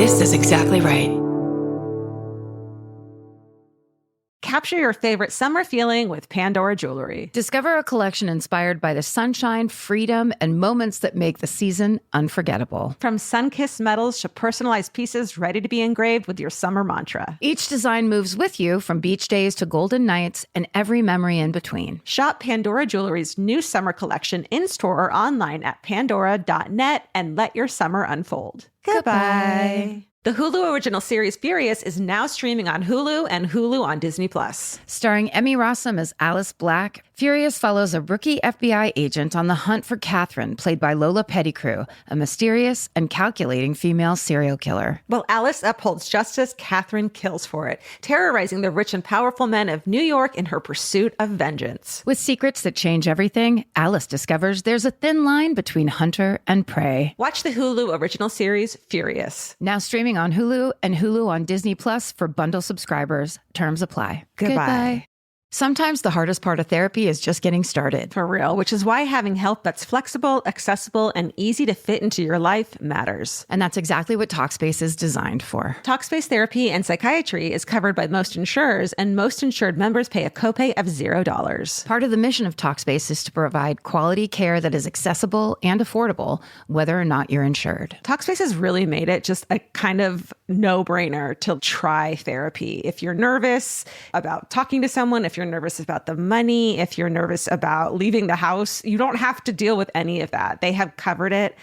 This is exactly right. Capture your favorite summer feeling with Pandora Jewelry. Discover a collection inspired by the sunshine, freedom, and moments that make the season unforgettable. From sun-kissed metals to personalized pieces ready to be engraved with your summer mantra. Each design moves with you from beach days to golden nights and every memory in between. Shop Pandora Jewelry's new summer collection in-store or online at pandora.net and let your summer unfold. Goodbye. The Hulu original series Furious is now streaming on Hulu and Hulu on Disney+. Starring Emmy Rossum as Alice Black, Furious follows a rookie FBI agent on the hunt for Catherine, played by Lola Pettigrew, a mysterious and calculating female serial killer. While Alice upholds justice, Catherine kills for it, terrorizing the rich and powerful men of New York in her pursuit of vengeance. With secrets that change everything, Alice discovers there's a thin line between hunter and prey. Watch the Hulu original series Furious. Now streaming on Hulu and Hulu on Disney Plus for bundle subscribers. Terms apply. Goodbye. Sometimes the hardest part of therapy is just getting started. For real, which is why having help that's flexible, accessible, and easy to fit into your life matters. And that's exactly what Talkspace is designed for. Talkspace therapy and psychiatry is covered by most insurers, and most insured members pay a copay of $0. Part of the mission of Talkspace is to provide quality care that is accessible and affordable, whether or not you're insured. Talkspace has really made it just a kind of no-brainer to try therapy. If you're nervous about talking to someone, if you're nervous about the money, if you're nervous about leaving the house, you don't have to deal with any of that. They have covered it.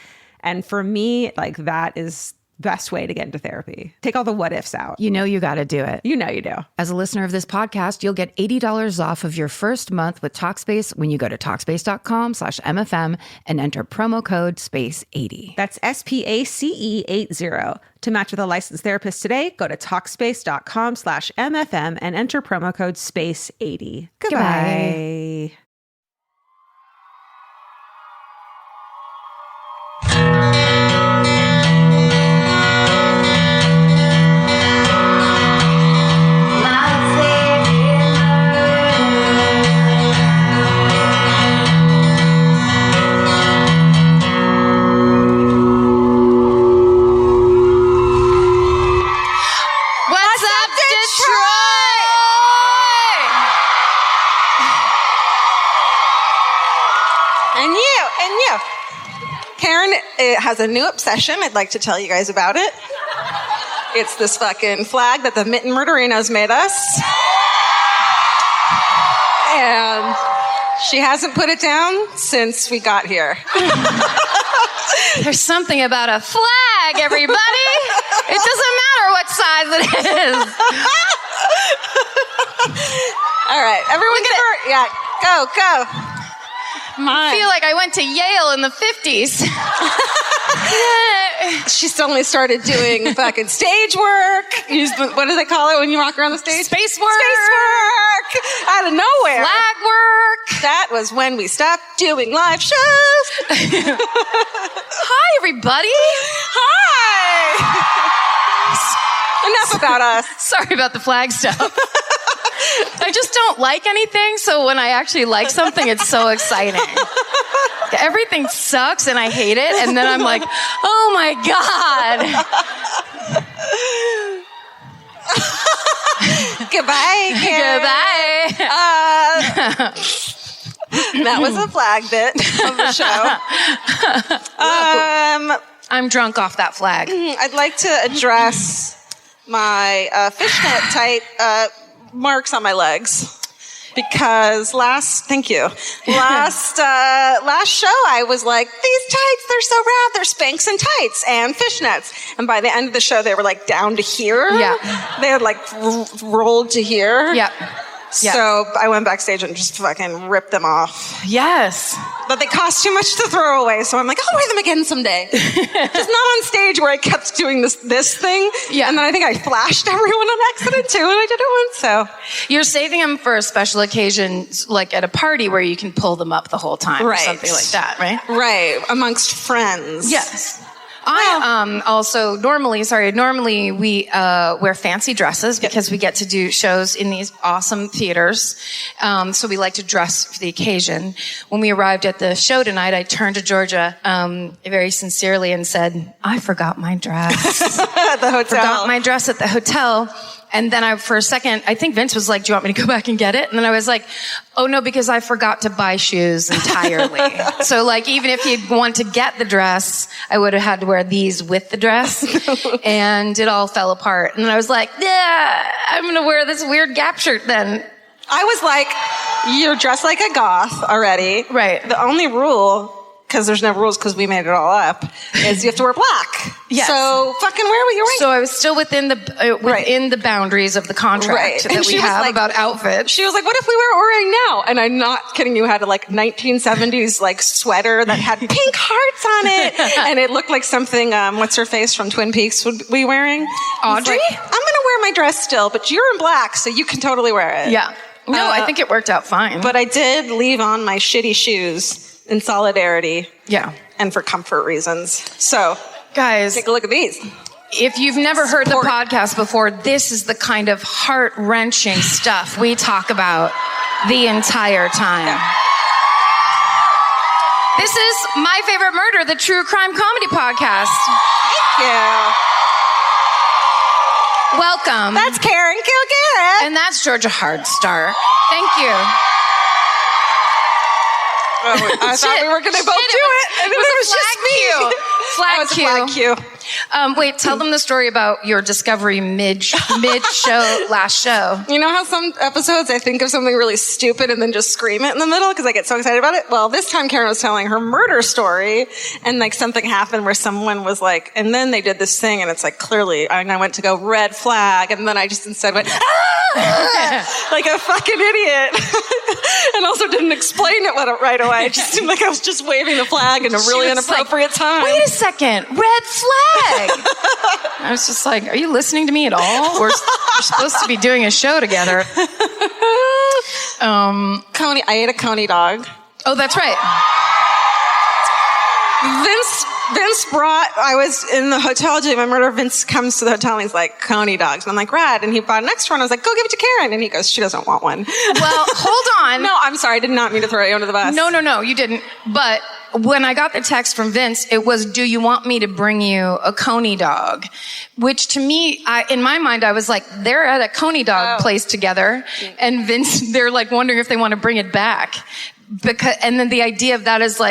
And for me, like, that is the best way to get into therapy. Take all the what ifs out. You know you got to do it. You know you do. As a listener of this podcast, you'll get $80 off of your first month with Talkspace when you go to Talkspace.com/MFM and enter promo code SPACE80. That's SPACE80. To match with a licensed therapist today, go to Talkspace.com/MFM and enter promo code SPACE80. Goodbye. It has a new obsession. I'd like to tell you guys about it. It's this fucking flag that the Mitten Murderinos made us. And she hasn't put it down since we got here. There's something about a flag, everybody. It doesn't matter what size it is. All right, everyone give her, yeah, go. I feel like I went to Yale in the 50s. She's suddenly started doing fucking stage work. What do they call it when you walk around the stage? Space work. Space work. Out of nowhere. Flag work. That was when we stopped doing live shows. Hi, everybody. Hi. Enough about us. Sorry about the flag stuff. I just don't like anything, so when I actually like something, it's so exciting. Everything sucks and I hate it, and then I'm like, oh my God. Goodbye, Karen. Goodbye. That was a flag bit of the show. I'm drunk off that flag. I'd like to address my fishnet tight marks on my legs. Because last show I was like, these tights, they're so rad. They're Spanx and tights and fishnets. And by the end of the show, they were like down to here. Yeah. They had like rolled to here. Yeah. So I went backstage and just fucking ripped them off. Yes. But they cost too much to throw away, so I'm like, I'll wear them again someday. Just not on stage where I kept doing this thing. Yeah. And then I think I flashed everyone on accident too, and I did it once, so. You're saving them for a special occasion, like at a party where you can pull them up the whole time. Right. Or something like that, right? Right, amongst friends. Yes. Well, Normally we wear fancy dresses because we get to do shows in these awesome theaters. So we like to dress for the occasion. When we arrived at the show tonight, I turned to Georgia very sincerely and said, I forgot my dress. At the hotel. Forgot my dress at the hotel. And then for a second, I think Vince was like, do you want me to go back and get it? And then I was like, oh no, because I forgot to buy shoes entirely. So like, even if you'd want to get the dress, I would have had to wear these with the dress. And it all fell apart. And then I was like, yeah, I'm going to wear this weird Gap shirt then. I was like, you're dressed like a goth already. Right. The only rule, because there's no rules because we made it all up, is you have to wear black. Yes. So fucking wear what you're wearing. So I was still within the boundaries of the contract that we have about outfits. She was like, what if we wear what we're wearing now? And I'm not kidding you, had a 1970s sweater that had pink hearts on it. And it looked like something, what's her face from Twin Peaks would be wearing? Audrey? Like, I'm going to wear my dress still, but you're in black, so you can totally wear it. Yeah. No, I think it worked out fine. But I did leave on my shitty shoes in solidarity. Yeah. And for comfort reasons. So, guys, take a look at these. If you've never heard the podcast before, this is the kind of heart-wrenching stuff we talk about the entire time. Yeah. This is My Favorite Murder, the true crime comedy podcast. Thank you. Welcome. That's Karen Kilgariff. And that's Georgia Hardstar. Thank you. I thought we were going to both do it. And It was just me. flag cue. Wait, tell them the story about your discovery mid-show, last show. You know how some episodes I think of something really stupid and then just scream it in the middle because I get so excited about it? Well, this time Karen was telling her murder story and something happened where someone was like, and then they did this thing and it's clearly, and I went to go red flag and then I just instead went, like a fucking idiot. And also didn't explain it right away. It just seemed like I was just waving the flag in a really inappropriate time. Wait a second, red flag. I was just like, are you listening to me at all? We're supposed to be doing a show together. Coney, I ate a Coney dog. Oh, that's right. Vince I was in the hotel doing my murder. Vince comes to the hotel and he's like, Coney dogs. And I'm like, rad. And he bought an extra one. I was like, go give it to Karen. And he goes, she doesn't want one. Well, hold on. No, I'm sorry. I did not mean to throw you under the bus. No, you didn't. But when I got the text from Vince, it was, do you want me to bring you a Coney dog? Which to me, in my mind, I was like, they're at a Coney dog place together. And Vince, they're wondering if they want to bring it back. And then the idea of that is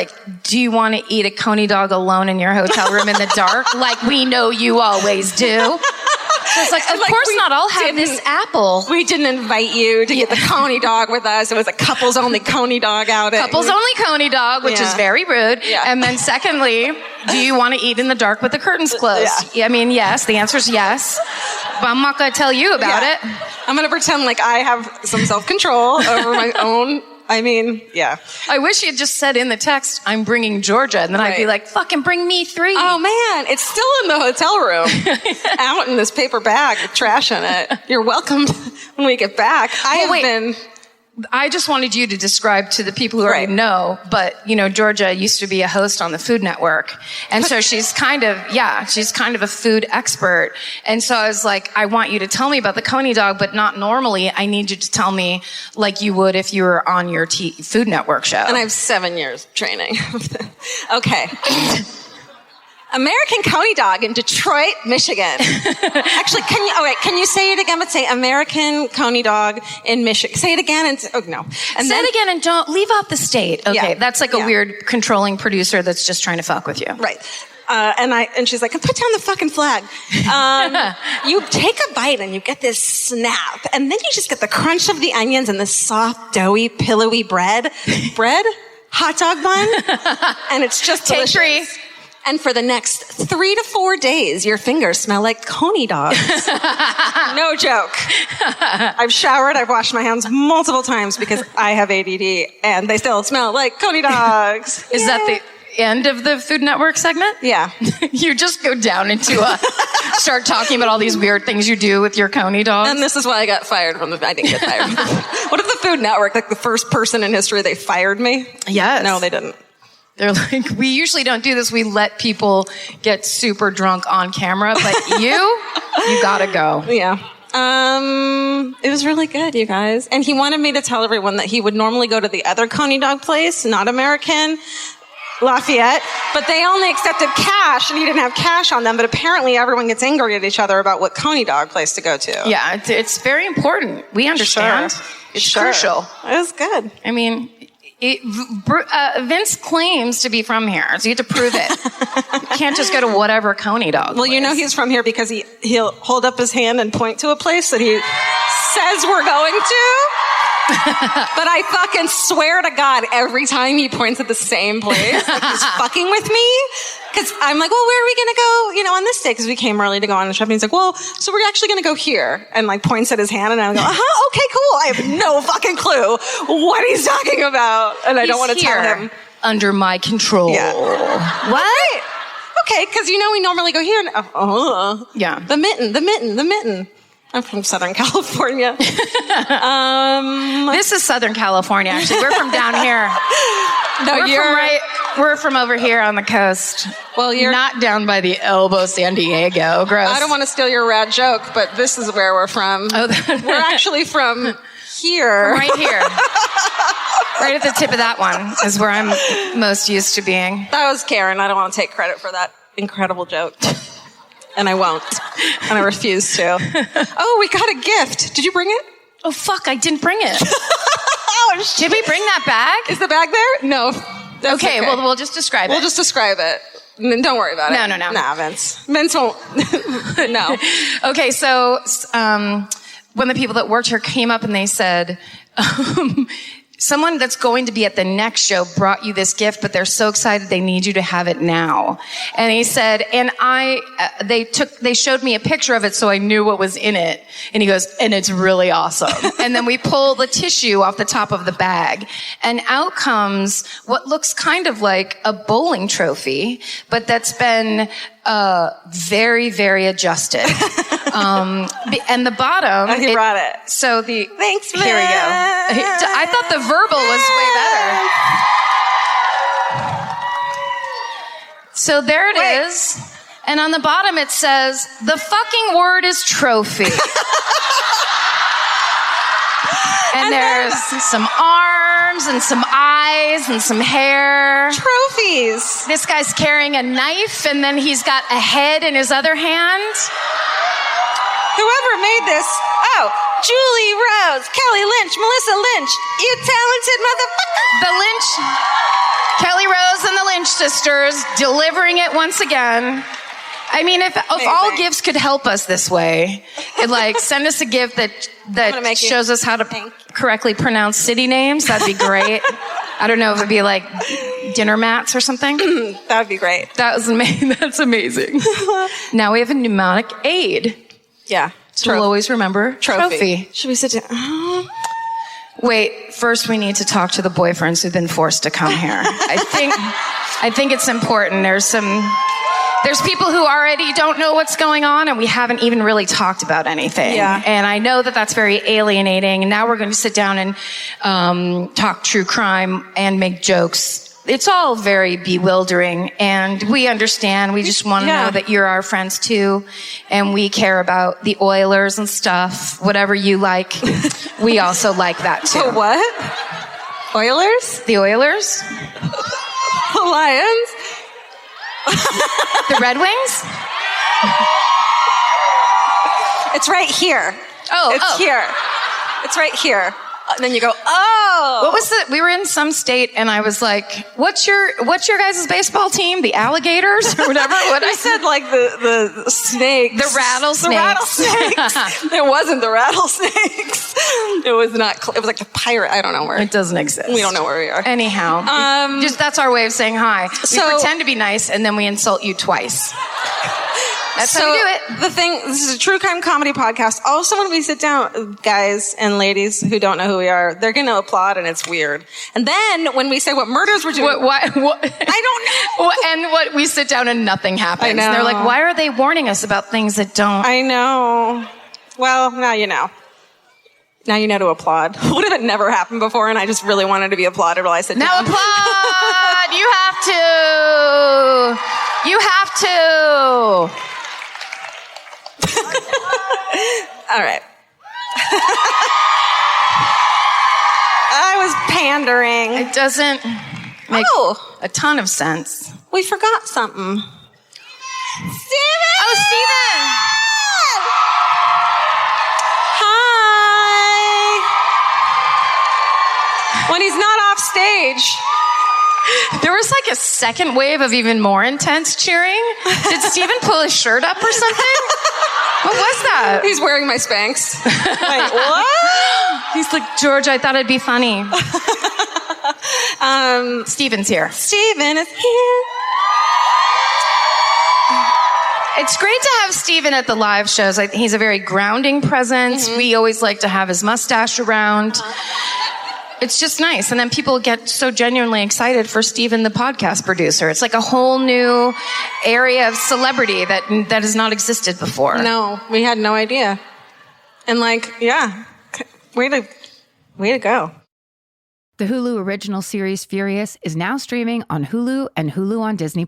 do you want to eat a Coney dog alone in your hotel room in the dark? Like we know you always do. So it's of course not. I'll have this apple. We didn't invite you to get the Coney dog with us. It was a couples only Coney dog outing. Couples only Coney dog, which is very rude. Yeah. And then secondly, do you want to eat in the dark with the curtains closed? Yeah. I mean, yes. The answer is yes. But I'm not going to tell you about it. I'm going to pretend like I have some self-control over my own. I mean, yeah. I wish you had just said in the text, I'm bringing Georgia. And then I'd be like, fucking bring me 3. Oh, man. It's still in the hotel room. Out in this paper bag with trash in it. You're welcome when we get back. I just wanted you to describe to the people who already know, but, Georgia used to be a host on the Food Network. And so she's kind of a food expert. And so I was like, I want you to tell me about the Coney dog, but not normally. I need you to tell me like you would if you were on your Food Network show. And I have 7 years of training. Okay. American Coney dog in Detroit, Michigan. Actually, can you say it again? But say American Coney dog in Michigan. Say it again and no. And say it again and don't leave out the state. Okay, that's a weird controlling producer that's just trying to fuck with you. Right. And she's like, put down the fucking flag. You take a bite and you get this snap, and then you just get the crunch of the onions and the soft, doughy, pillowy bread, hot dog bun, and it's just delicious. Take 3. And for the next 3 to 4 days, your fingers smell like Coney dogs. No joke. I've showered, I've washed my hands multiple times because I have ADD, and they still smell like Coney dogs. Is that the end of the Food Network segment? Yeah. You just go down into start talking about all these weird things you do with your Coney dogs. And this is why I got fired from I didn't get fired. What if the Food Network, the first person in history, they fired me? Yes. No, they didn't. They're like, we usually don't do this. We let people get super drunk on camera, but you gotta go. Yeah. It was really good, you guys. And he wanted me to tell everyone that he would normally go to the other Coney dog place, not American, Lafayette, but they only accepted cash and he didn't have cash on them. But apparently everyone gets angry at each other about what Coney dog place to go to. Yeah, it's very important. We understand. Sure. It's crucial. It was good. I mean, Vince claims to be from here, so you have to prove it. You can't just go to whatever Coney dog Well, you know he's from here because he'll hold up his hand and point to a place that he says we're going to. But I fucking swear to God, every time he points at the same place, like he's fucking with me. Because I'm like, well, where are we going to go, on this day? Because we came early to go on the trip. And he's like, well, so we're actually going to go here. And like points at his hand. And I go, okay, cool. I have no fucking clue what he's talking about. And I don't want to tell him. Under my control. Yeah. What? Okay, because we normally go here. And, yeah. The mitten. I'm from Southern California. This is Southern California, actually. We're from down here. We're from over here on the coast. Well, you're not down by the elbow, San Diego. Gross. I don't want to steal your rad joke, but this is where we're from. We're actually from here. From right here. Right at the tip of that one is where I'm most used to being. That was Karen. I don't want to take credit for that incredible joke. And I won't. And I refuse to. Oh, we got a gift. Did you bring it? Oh, fuck, I didn't bring it. Oh, shit. Did we bring that bag? Is the bag there? No. Okay, well, we'll just describe it. We'll just describe it. Don't worry about it. No. Nah, Vince. Vince won't. No. Okay, so when the people that worked here came up and they said, someone that's going to be at the next show brought you this gift, but they're so excited they need you to have it now. And he said, and they showed me a picture of it so I knew what was in it. And he goes, and it's really awesome. And then we pull the tissue off the top of the bag and out comes what looks kind of like a bowling trophy, but that's been very, very adjusted. And the bottom. He brought it. So Thanks, here we go. I thought the verbal was way better. So there it is. And on the bottom it says, the fucking word is trophy. And there's some arms and some eyes and some hair. Trophies. This guy's carrying a knife and then he's got a head in his other hand. Whoever made this, Julie Rose, Kelly Lynch, Melissa Lynch, you talented motherfucker. The Lynch, Kelly Rose and the Lynch sisters delivering it once again. I mean, if all gifts could help us this way, send us a gift that shows us how to correctly pronounce city names. That'd be great. I don't know if it'd be like dinner mats or something. That'd be great. That's amazing. Now we have a mnemonic aid. Yeah. So we'll always remember trophy. Should we sit down? Wait, first we need to talk to the boyfriends who've been forced to come here. I think it's important. There's people who already don't know what's going on and we haven't even really talked about anything. Yeah. And I know that that's very alienating. And now we're going to sit down and talk true crime and make jokes. It's all very bewildering and we understand. We just want to know that you're our friends too. And we care about the Oilers and stuff. Whatever you like, we also like that too. The what? Oilers? The Oilers? The Lions? The Red Wings? It's right here. It's here. It's right here. And then you go, oh. What was we were in some state and I was like, what's your guys' baseball team? The Alligators or whatever? What I said like the snakes. The rattlesnakes. The rattlesnakes. It wasn't the rattlesnakes. It was not, it was like the pirate. I don't know where. It doesn't exist. We don't know where we are. Anyhow. That's our way of saying hi. We pretend to be nice and then we insult you twice. That's how we do it. The thing, this is a true crime comedy podcast. Also, when we sit down, guys and ladies who don't know who we are, they're going to applaud and it's weird. And then when we say what murders we're doing. What? I don't know. And what we sit down and nothing happens. I know. And they're like, why are they warning us about things that don't? I know. Well, now you know. Now you know to applaud. What if it never happened before and I just really wanted to be applauded while I sit down? Now applaud! God, you have to. You have to. All right. I was pandering. It doesn't make a ton of sense. We forgot something. Steven! Oh, Steven! Hi! When he's not off stage. There was like a second wave of even more intense cheering. Did Steven pull his shirt up or something? What was that? He's wearing my Spanx. Like, what? He's like, George, I thought it'd be funny. Steven's here. Steven is here. It's great to have Steven at the live shows. He's a very grounding presence. Mm-hmm. We always like to have his mustache around. It's just nice. And then people get so genuinely excited for Steven, the podcast producer. It's like a whole new area of celebrity that has not existed before. No, we had no idea. And like, yeah, way to go. The Hulu original series Furious is now streaming on Hulu and Hulu on Disney+.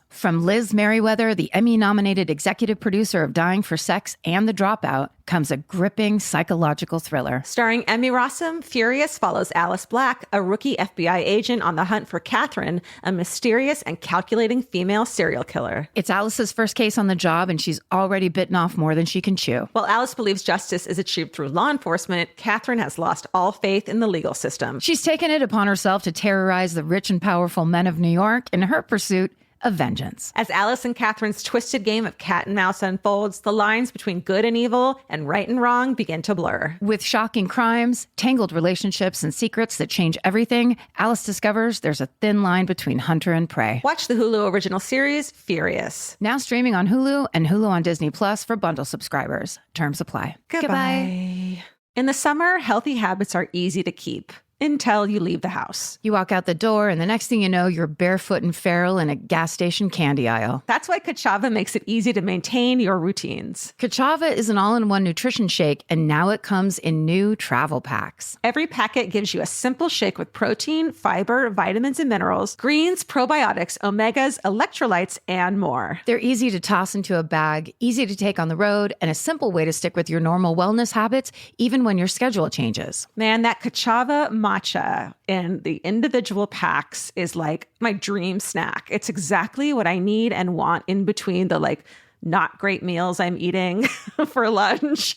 From Liz Merriweather, the Emmy-nominated executive producer of Dying for Sex and The Dropout, comes a gripping psychological thriller. Starring Emmy Rossum, Furious follows Alice Black, a rookie FBI agent on the hunt for Catherine, a mysterious and calculating female serial killer. It's Alice's first case on the job, and she's already bitten off more than she can chew. While Alice believes justice is achieved through law enforcement, Catherine has lost all faith in the legal system. She's taken it upon herself to terrorize the rich and powerful men of New York in her pursuit of vengeance. As Alice and Catherine's twisted game of cat and mouse unfolds, the lines between good and evil and right and wrong begin to blur. With shocking crimes, tangled relationships, and secrets that change everything, Alice discovers there's a thin line between hunter and prey. Watch the Hulu original series, Furious. Now streaming on Hulu and Hulu on Disney Plus for bundle subscribers. Terms apply. Goodbye. In the summer, healthy habits are easy to keep. Until you leave the house. You walk out the door, and the next thing you know, you're barefoot and feral in a gas station candy aisle. That's why Kachava makes it easy to maintain your routines. Kachava is an all-in-one nutrition shake, and now it comes in new travel packs. Every packet gives you a simple shake with protein, fiber, vitamins and minerals, greens, probiotics, omegas, electrolytes, and more. They're easy to toss into a bag, easy to take on the road, and a simple way to stick with your normal wellness habits, even when your schedule changes. Man, that Kachava matcha in the individual packs is like my dream snack. It's exactly what I need and want in between the like not great meals I'm eating for lunch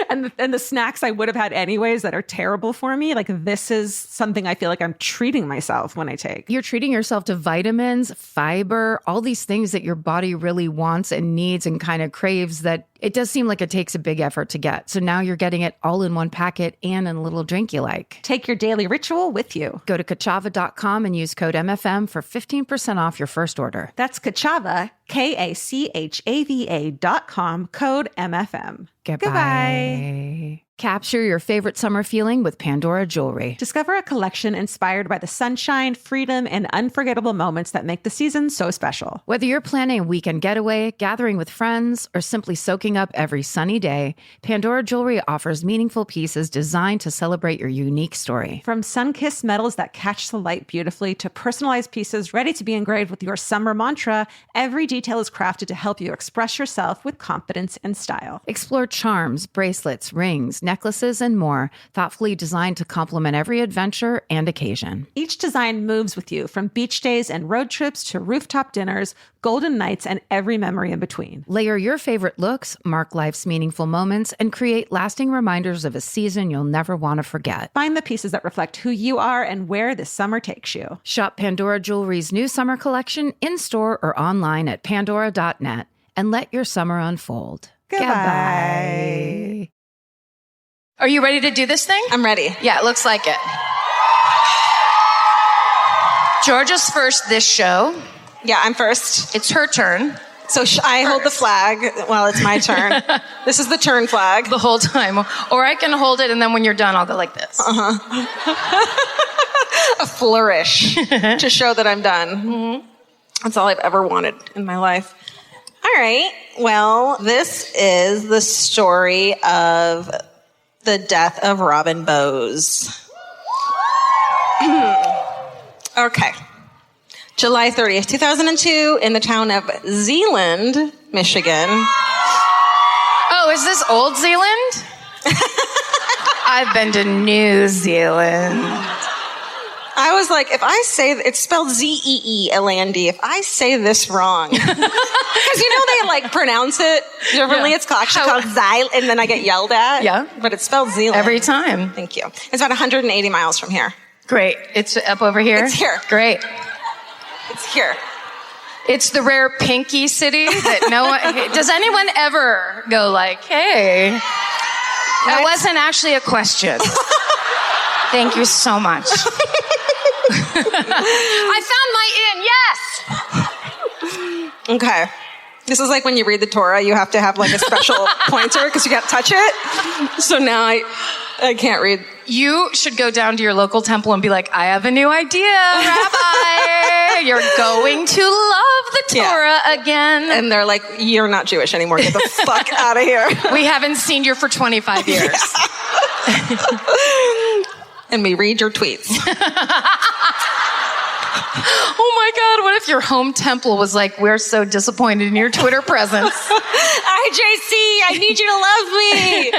and the snacks I would have had anyways that are terrible for me. Like this is something I feel like I'm treating myself when I take. You're treating yourself to vitamins, fiber, all these things that your body really wants and needs and kind of craves that it does seem like it takes a big effort to get. So now you're getting it all in one packet and in a little drink you like. Take your daily ritual with you. Go to Kachava.com and use code MFM for 15% off your first order. That's Kachava, KACHAVA.com, code MFM. Goodbye. Capture your favorite summer feeling with Pandora Jewelry. Discover a collection inspired by the sunshine, freedom, and unforgettable moments that make the season so special. Whether you're planning a weekend getaway, gathering with friends, or simply soaking up every sunny day, Pandora Jewelry offers meaningful pieces designed to celebrate your unique story. From sun-kissed metals that catch the light beautifully to personalized pieces ready to be engraved with your summer mantra, every detail is crafted to help you express yourself with confidence and style. Explore charms, bracelets, rings, necklaces, and more, thoughtfully designed to complement every adventure and occasion. Each design moves with you, from beach days and road trips to rooftop dinners, golden nights, and every memory in between. Layer your favorite looks, mark life's meaningful moments, and create lasting reminders of a season you'll never want to forget. Find the pieces that reflect who you are and where this summer takes you. Shop Pandora Jewelry's new summer collection in-store or online at pandora.net and let your summer unfold. Goodbye. Are you ready to do this thing? I'm ready. Yeah, it looks like it. Georgia's first this show. Yeah, I'm first. It's her turn. So I hold the flag while it's my turn. This is the turn flag. The whole time. Or I can hold it, and then when you're done, I'll go like this. A flourish to show that I'm done. Mm-hmm. That's all I've ever wanted in my life. All right. Well, this is the story of the death of Robin Boes. Okay. July 30th, 2002, in the town of Zeeland, Michigan. Oh, is this Old Zealand? I've been to New Zealand. I was like, if I say, it's spelled Zeeland, if I say this wrong, because they like pronounce it differently. Yeah. It's actually called Zeil, and then I get yelled at. Yeah. But it's spelled Zealand. Every time. Thank you. It's about 180 miles from here. Great. It's up over here? It's here. Great. It's here. It's the rare pinky city that no one... Does anyone ever go like, hey... That wasn't actually a question. Thank you so much. I found my in, yes! Okay. This is like when you read the Torah, you have to have like a special pointer because you can't touch it. So now I can't read. You should go down to your local temple and be like, I have a new idea, Rabbi. You're going to love the Torah again. And they're like, you're not Jewish anymore. Get the fuck out of here. We haven't seen you for 25 years. Yeah. And we read your tweets. Oh my God, what if your home temple was like, we're so disappointed in your Twitter presence. IJC, I need you to love me.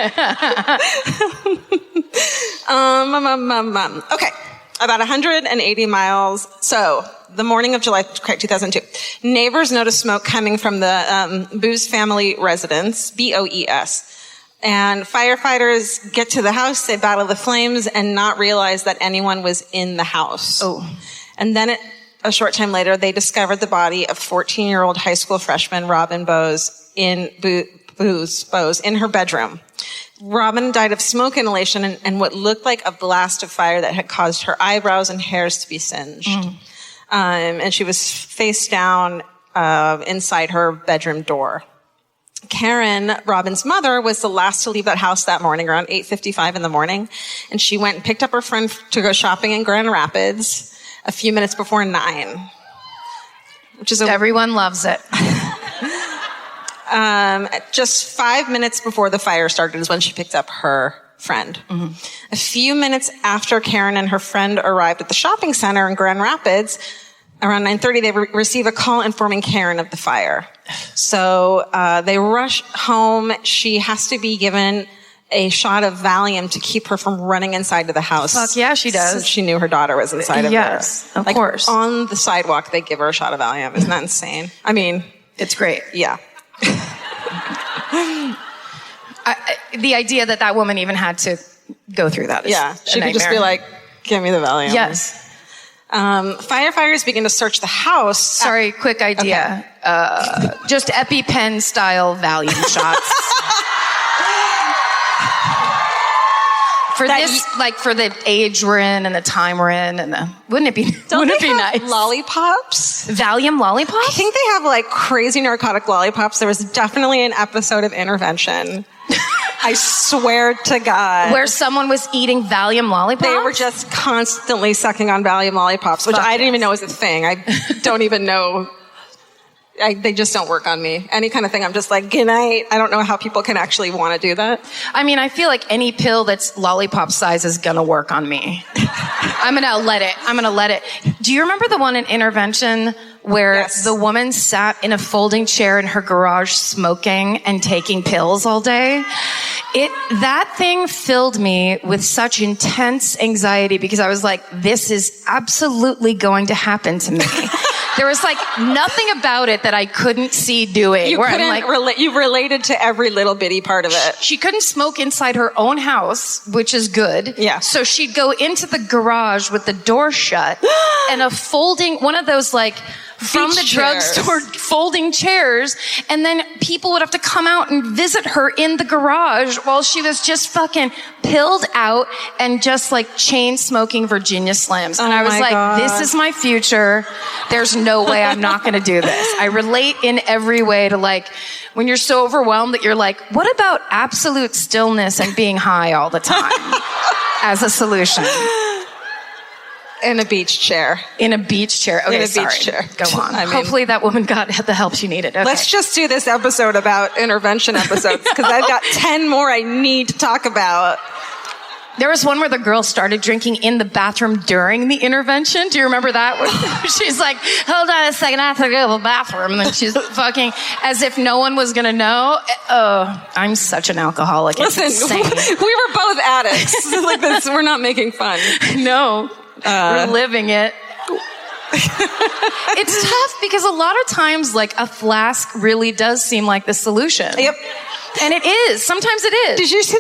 Okay, about 180 miles. So, the morning of July 2002, neighbors noticed smoke coming from the Boes family residence, Boes. And firefighters get to the house, they battle the flames, and not realize that anyone was in the house. Oh. And then a short time later, they discovered the body of 14-year-old high school freshman Robin Boes in her bedroom. Robin died of smoke inhalation and what looked like a blast of fire that had caused her eyebrows and hairs to be singed. And she was face down inside her bedroom door. Karen, Robin's mother, was the last to leave that house that morning around 8:55 in the morning. And she went and picked up her friend to go shopping in Grand Rapids a few minutes before 9. Which is everyone loves it. Just 5 minutes before the fire started is when she picked up her friend. Mm-hmm. A few minutes after Karen and her friend arrived at the shopping center in Grand Rapids, around 9:30, they receive a call informing Karen of the fire. So they rush home. She has to be given a shot of Valium to keep her from running inside of the house. Fuck yeah, she does. Since she knew her daughter was inside of there. Yes, of course. On the sidewalk, they give her a shot of Valium. Isn't that insane? I mean, it's great. Yeah. The idea that woman even had to go through that is she could just be like, give me the Valium. Yes. Firefighters begin to search the house. Sorry, quick idea. Okay. Just EpiPen style Valium shots. For for the age we're in and the time we're in wouldn't it be nice? Lollipops? Valium lollipops? I think they have like crazy narcotic lollipops. There was definitely an episode of Intervention. I swear to God. Where someone was eating Valium lollipops? They were just constantly sucking on Valium lollipops, which I didn't even know was a thing. I don't even know. They just don't work on me. Any kind of thing, I'm just like, good night. I don't know how people can actually want to do that. I mean, I feel like any pill that's lollipop size is going to work on me. I'm going to let it. Do you remember the one in Intervention where the woman sat in a folding chair in her garage smoking and taking pills all day? That thing filled me with such intense anxiety because I was like, this is absolutely going to happen to me. There was like nothing about it that I couldn't see doing. You related to every little bitty part of it. She couldn't smoke inside her own house, which is good. Yeah. So she'd go into the garage with the door shut and one of those like from the drugstore folding chairs, and then people would have to come out and visit her in the garage while she was just fucking pilled out and just like chain smoking Virginia Slims. And I was like, this is my future. There's no way I'm not going to do this. I relate in every way to like when you're so overwhelmed that you're like, what about absolute stillness and being high all the time as a solution? In a beach chair. Okay, beach chair. Go on. Hopefully that woman got the help she needed. Okay. Let's just do this episode about intervention episodes because I've got 10 more I need to talk about. There was one where the girl started drinking in the bathroom during the intervention. Do you remember that? She's like, hold on a second, I have to go to the bathroom. And then she's fucking as if no one was going to know. Oh, I'm such an alcoholic. It's Listen, insane. we were both addicts. Like this, we're not making fun. No, we're living it. It's tough because a lot of times, like, a flask really does seem like the solution. Yep. And it is. Sometimes it is. Did you see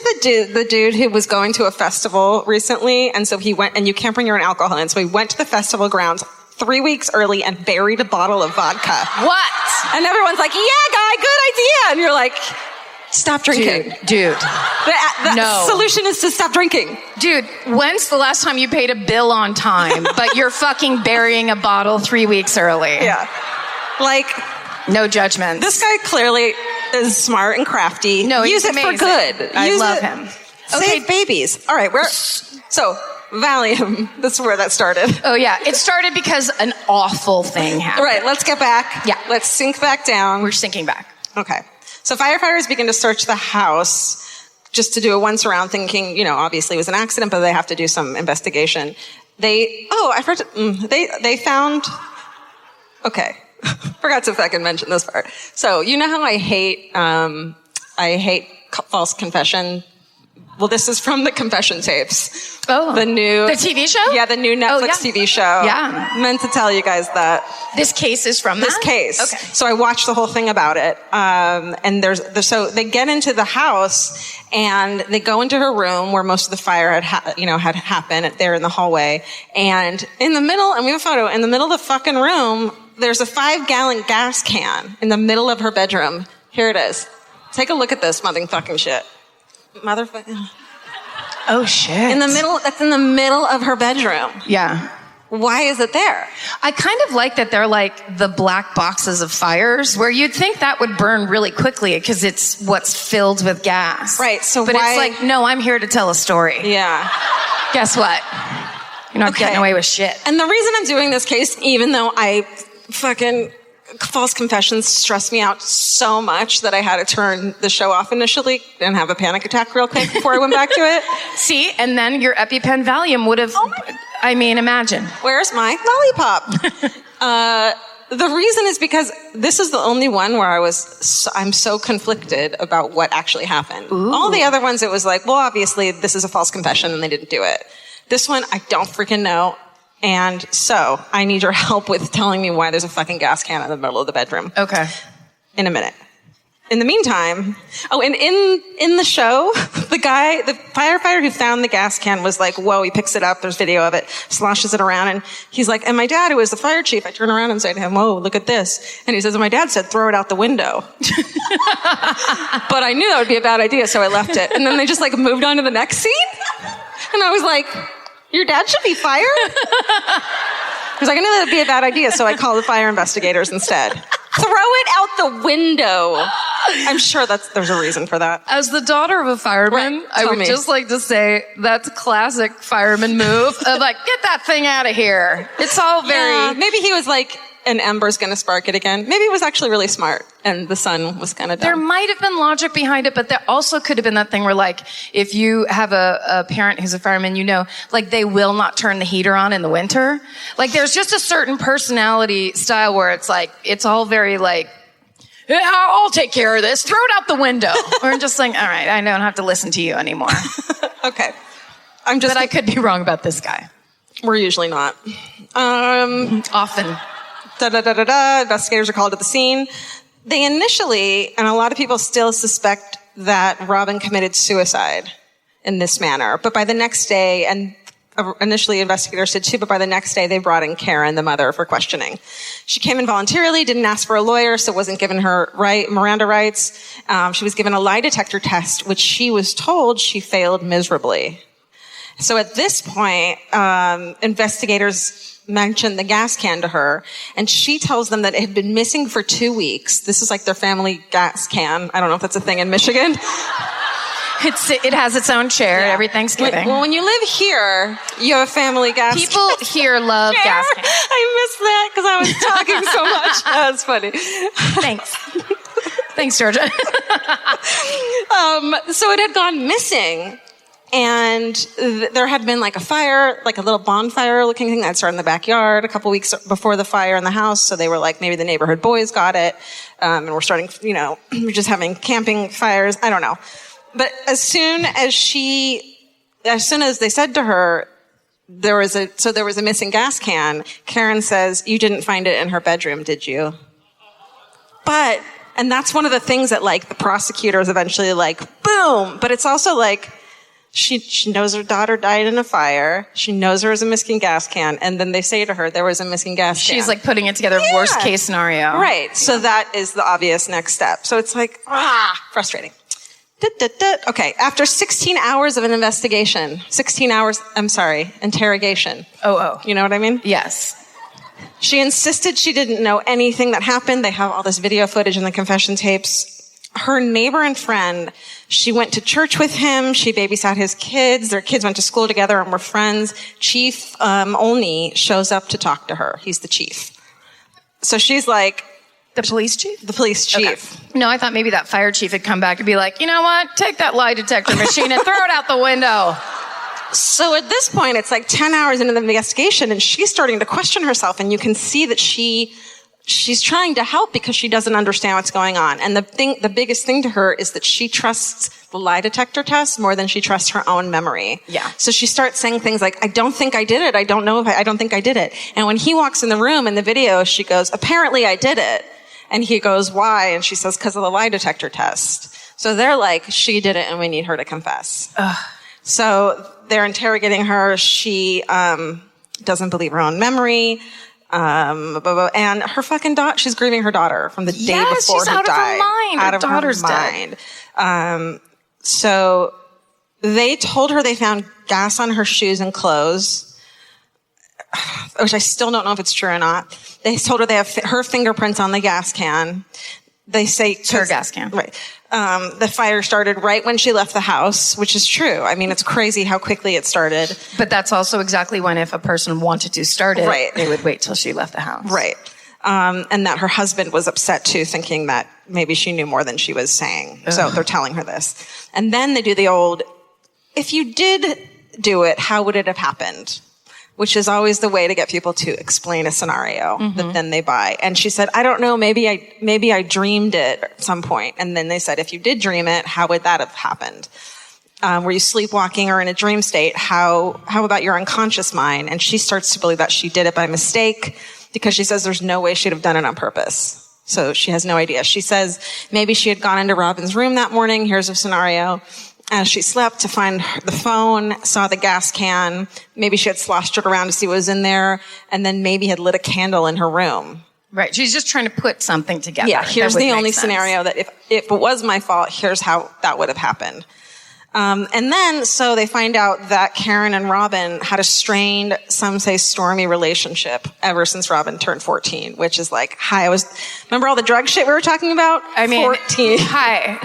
the dude who was going to a festival recently? And so he went, and you can't bring your own alcohol in. So he went to the festival grounds 3 weeks early and buried a bottle of vodka. What? And everyone's like, yeah, guy, good idea. And you're like, stop drinking. Dude. The No. solution is to stop drinking. Dude, when's the last time you paid a bill on time, but you're fucking burying a bottle 3 weeks early? Yeah. Like, No judgment. this guy clearly is smart and crafty. No, he's Use it amazing. for good. I Use love it- him. Save babies. All right, so Valium. That's where that started. Oh, yeah. It started because an awful thing happened. All right, let's get back. Yeah. Let's sink back down. We're sinking back. Okay. So firefighters begin to search the house just to do a once around, thinking, obviously it was an accident, but they have to do some investigation. They found, okay. Forgot to fucking mention this part. So, you know how I hate false confession? Well, this is from the confession tapes. Oh. The TV show? Yeah, the new Netflix yeah. TV show. Yeah. Meant to tell you guys that. This case is from This that? case. Okay. So I watched the whole thing about it. And so they get into the house and they go into her room where most of the fire had happened there in the hallway. And in the middle, and we have a photo, in the middle of the fucking room, there's a 5-gallon gas can in the middle of her bedroom. Here it is. Take a look at this motherfucking shit. Motherfucking. Oh, shit. That's in the middle of her bedroom. Yeah. Why is it there? I kind of like that they're like the black boxes of fires where you'd think that would burn really quickly because it's what's filled with gas. Right, so but why- it's like, no, I'm here to tell a story. Yeah. Guess what? You're not getting away with shit. And the reason I'm doing this case, even though false confessions stress me out so much that I had to turn the show off initially and have a panic attack real quick before I went back to it. See, and then your EpiPen Valium would have, imagine. Where's my lollipop? The reason is because this is the only one where I'm so conflicted about what actually happened. Ooh. All the other ones, it was like, well, obviously this is a false confession and they didn't do it. This one, I don't freaking know. And so I need your help with telling me why there's a fucking gas can in the middle of the bedroom. Okay. In a minute. In the meantime, and in the show, the firefighter who found the gas can was like, whoa, he picks it up, there's video of it, sloshes it around, and he's like, and my dad, who was the fire chief, I turn around and say to him, whoa, look at this. And he says, and my dad said, throw it out the window. But I knew that would be a bad idea, so I left it. And then they just like moved on to the next scene. And I was like, your dad should be fired? Because I knew that would be a bad idea, so I called the fire investigators instead. Throw it out the window. I'm sure there's a reason for that. As the daughter of a fireman, Right, I tell would me. just like to say that's a classic fireman move of like, get that thing out of here. It's all very... Yeah, maybe he was like, an ember's gonna spark it again. Maybe it was actually really smart, and the son was kind of dumb. There might have been logic behind it, but there also could have been that thing where, like, if you have a parent who's a fireman, like, they will not turn the heater on in the winter. Like, there's just a certain personality style where it's like, it's all very like, "Yeah, I'll take care of this. Throw it out the window. Or just like, all right, I don't have to listen to you anymore. Okay. But I could be wrong about this guy. We're usually not. Often. Investigators are called to the scene. They initially, and a lot of people still suspect that Robin committed suicide in this manner. But by the next day, and initially investigators did too, but by the next day they brought in Karen, the mother, for questioning. She came in voluntarily, didn't ask for a lawyer, so wasn't given her Miranda rights. She was given a lie detector test, which she was told she failed miserably. So at this point, investigators mentioned the gas can to her, and she tells them that it had been missing for 2 weeks. This is like their family gas can. I don't know if that's a thing in Michigan. It has its own chair every Thanksgiving. When you live here, you have a family gas People here love chair. gas cans. I missed that because I was talking so much. That's funny. Thanks. Thanks, Georgia. So it had gone missing And there had been like a fire, like a little bonfire looking thing that started in the backyard a couple weeks before the fire in the house. So they were like, maybe the neighborhood boys got it. And we're starting, we're just having camping fires. I don't know. But as soon as they said to her, there was a missing gas can, Karen says, you didn't find it in her bedroom, did you? And that's one of the things that like the prosecutors eventually like, boom. But it's also like, she knows her daughter died in a fire. She knows there was a missing gas can. And then they say to her, there was a missing gas can. She's like putting it together, worst case scenario. Right. So that is the obvious next step. So it's like, frustrating. Okay. After 16 hours of an investigation, interrogation. Oh. You know what I mean? Yes. She insisted she didn't know anything that happened. They have all this video footage in the confession tapes. Her neighbor and friend, she went to church with him. She babysat his kids. Their kids went to school together and were friends. Chief Olney shows up to talk to her. He's the chief. So she's like... The police chief? The police chief. Okay. No, I thought maybe that fire chief had come back and be like, you know what? Take that lie detector machine and throw it out the window. So at this point, it's like 10 hours into the investigation, and she's starting to question herself, and you can see that she's trying to help because she doesn't understand what's going on. And the biggest thing to her is that she trusts the lie detector test more than she trusts her own memory. Yeah. So she starts saying things like, I don't think I did it. I don't know if I don't think I did it. And when he walks in the room in the video, she goes, apparently I did it. And he goes, why? And she says, because of the lie detector test. So they're like, she did it and we need her to confess. Ugh. So they're interrogating her. She doesn't believe her own memory. And her fucking daughter, she's grieving her daughter from the day before she's who out died. Of her mind. Out her of daughter's her mind. So they told her they found gas on her shoes and clothes, which I still don't know if it's true or not. They told her they have her fingerprints on the gas can. They say it's her gas can. Right. The fire started right when she left the house, which is true. I mean, it's crazy how quickly it started. But that's also exactly when if a person wanted to start it, right, they would wait till she left the house. Right. And that her husband was upset too, thinking that maybe she knew more than she was saying. Ugh. So they're telling her this. And then they do the old, if you did do it, how would it have happened? Which is always the way to get people to explain a scenario that then they buy. And she said, I don't know, maybe I dreamed it at some point. And then they said, if you did dream it, how would that have happened? Were you sleepwalking or in a dream state? How about your unconscious mind? And she starts to believe that she did it by mistake because she says there's no way she'd have done it on purpose. So she has no idea. She says maybe she had gone into Robin's room that morning. Here's a scenario. As she slept to find the phone, saw the gas can. Maybe she had sloshed it around to see what was in there, and then maybe had lit a candle in her room. Right. She's just trying to put something together. Yeah, here's the only scenario that if it was my fault, here's how that would have happened. And then, so they find out that Karen and Robin had a strained, some say stormy relationship ever since Robin turned 14, which is like, remember all the drug shit we were talking about? I mean, 14. Hi.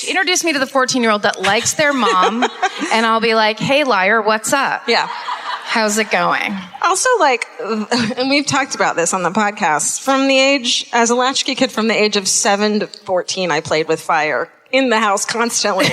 Introduce me to the 14-year-old that likes their mom, and I'll be like, hey, liar, what's up? Yeah. How's it going? Also, like, and we've talked about this on the podcast, as a latchkey kid from the age of 7 to 14, I played with fire in the house constantly.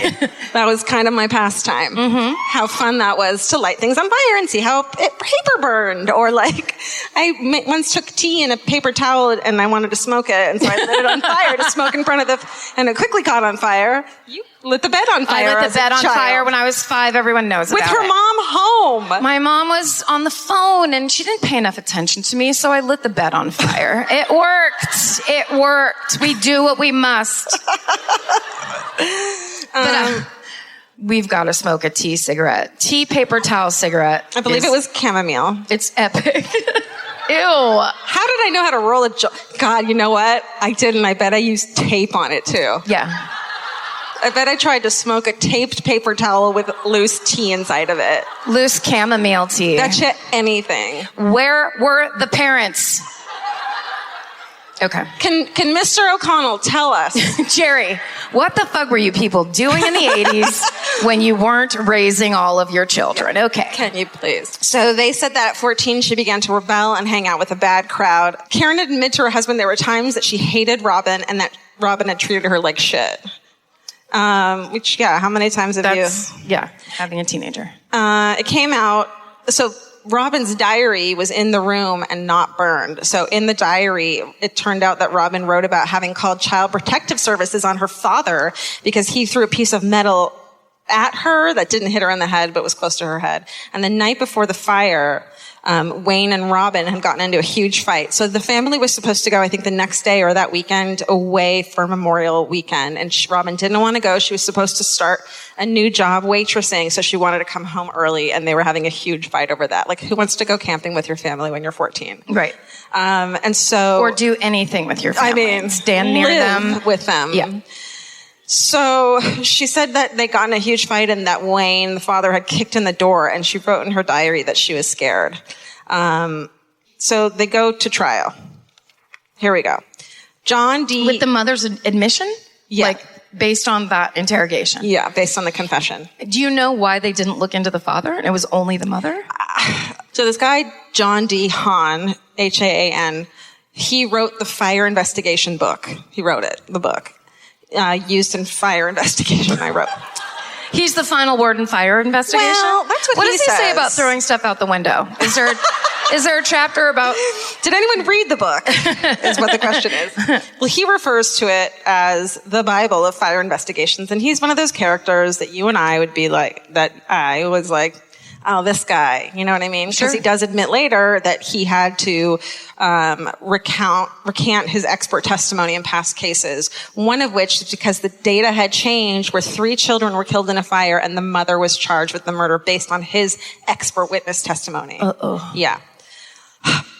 That was kind of my pastime. Mm-hmm. How fun that was to light things on fire and see how paper burned. Or like, I once took tea in a paper towel and I wanted to smoke it, and so I lit it on fire to smoke in front of and it quickly caught on fire. You lit the bed on fire. I lit the bed on fire when I was 5. Everyone knows about it. With her mom home. My mom was on the phone and she didn't pay enough attention to me, so I lit the bed on fire. It worked. It worked. We do what we must. But we've got to smoke a tea paper towel cigarette. I believe it was chamomile. It's epic. Ew. How did I know how to roll a God, you know what? I didn't. I bet I used tape on it too. Yeah. I bet I tried to smoke a taped paper towel with loose tea inside of it. Loose chamomile tea. That shit, anything. Where were the parents? Okay. Can Mr. O'Connell tell us? Jerry, what the fuck were you people doing in the 80s when you weren't raising all of your children? Okay. Can you please? So they said that at 14, she began to rebel and hang out with a bad crowd. Karen admitted to her husband there were times that she hated Robin and that Robin had treated her like shit. Which, yeah, how many times have you? Yeah, having a teenager. It came out, so Robin's diary was in the room and not burned. So in the diary, it turned out that Robin wrote about having called Child Protective Services on her father because he threw a piece of metal at her that didn't hit her in the head, but was close to her head. And the night before the fire, Wayne and Robin had gotten into a huge fight. So the family was supposed to go, I think, the next day or that weekend away for Memorial Weekend. And Robin didn't want to go. She was supposed to start a new job waitressing. So she wanted to come home early, and they were having a huge fight over that. Like, who wants to go camping with your family when you're 14? Right. And so. Or do anything with your family. I mean, stand near them. With them. Yeah. So she said that they got in a huge fight and that Wayne, the father, had kicked in the door, and she wrote in her diary that she was scared. So they go to trial. Here we go. John D. With the mother's admission? Yeah. Like, based on that interrogation? Yeah, based on the confession. Do you know why they didn't look into the father and it was only the mother? So this guy, John D. Hahn, H-A-A-N, he wrote the fire investigation book. He wrote it, the book. Used in fire investigation, I wrote. He's the final word in fire investigation? Well, that's what he does he say says. about throwing stuff out the window? Is there a chapter about... Did anyone read the book? Is what the question is. Well, he refers to it as the Bible of fire investigations, and he's one of those characters that you and I would be like, that I was like, oh, this guy, you know what I mean? Because Sure. he does admit later that he had to recant his expert testimony in past cases, one of which is because the data had changed where 3 children were killed in a fire and the mother was charged with the murder based on his expert witness testimony. Uh-oh. Yeah.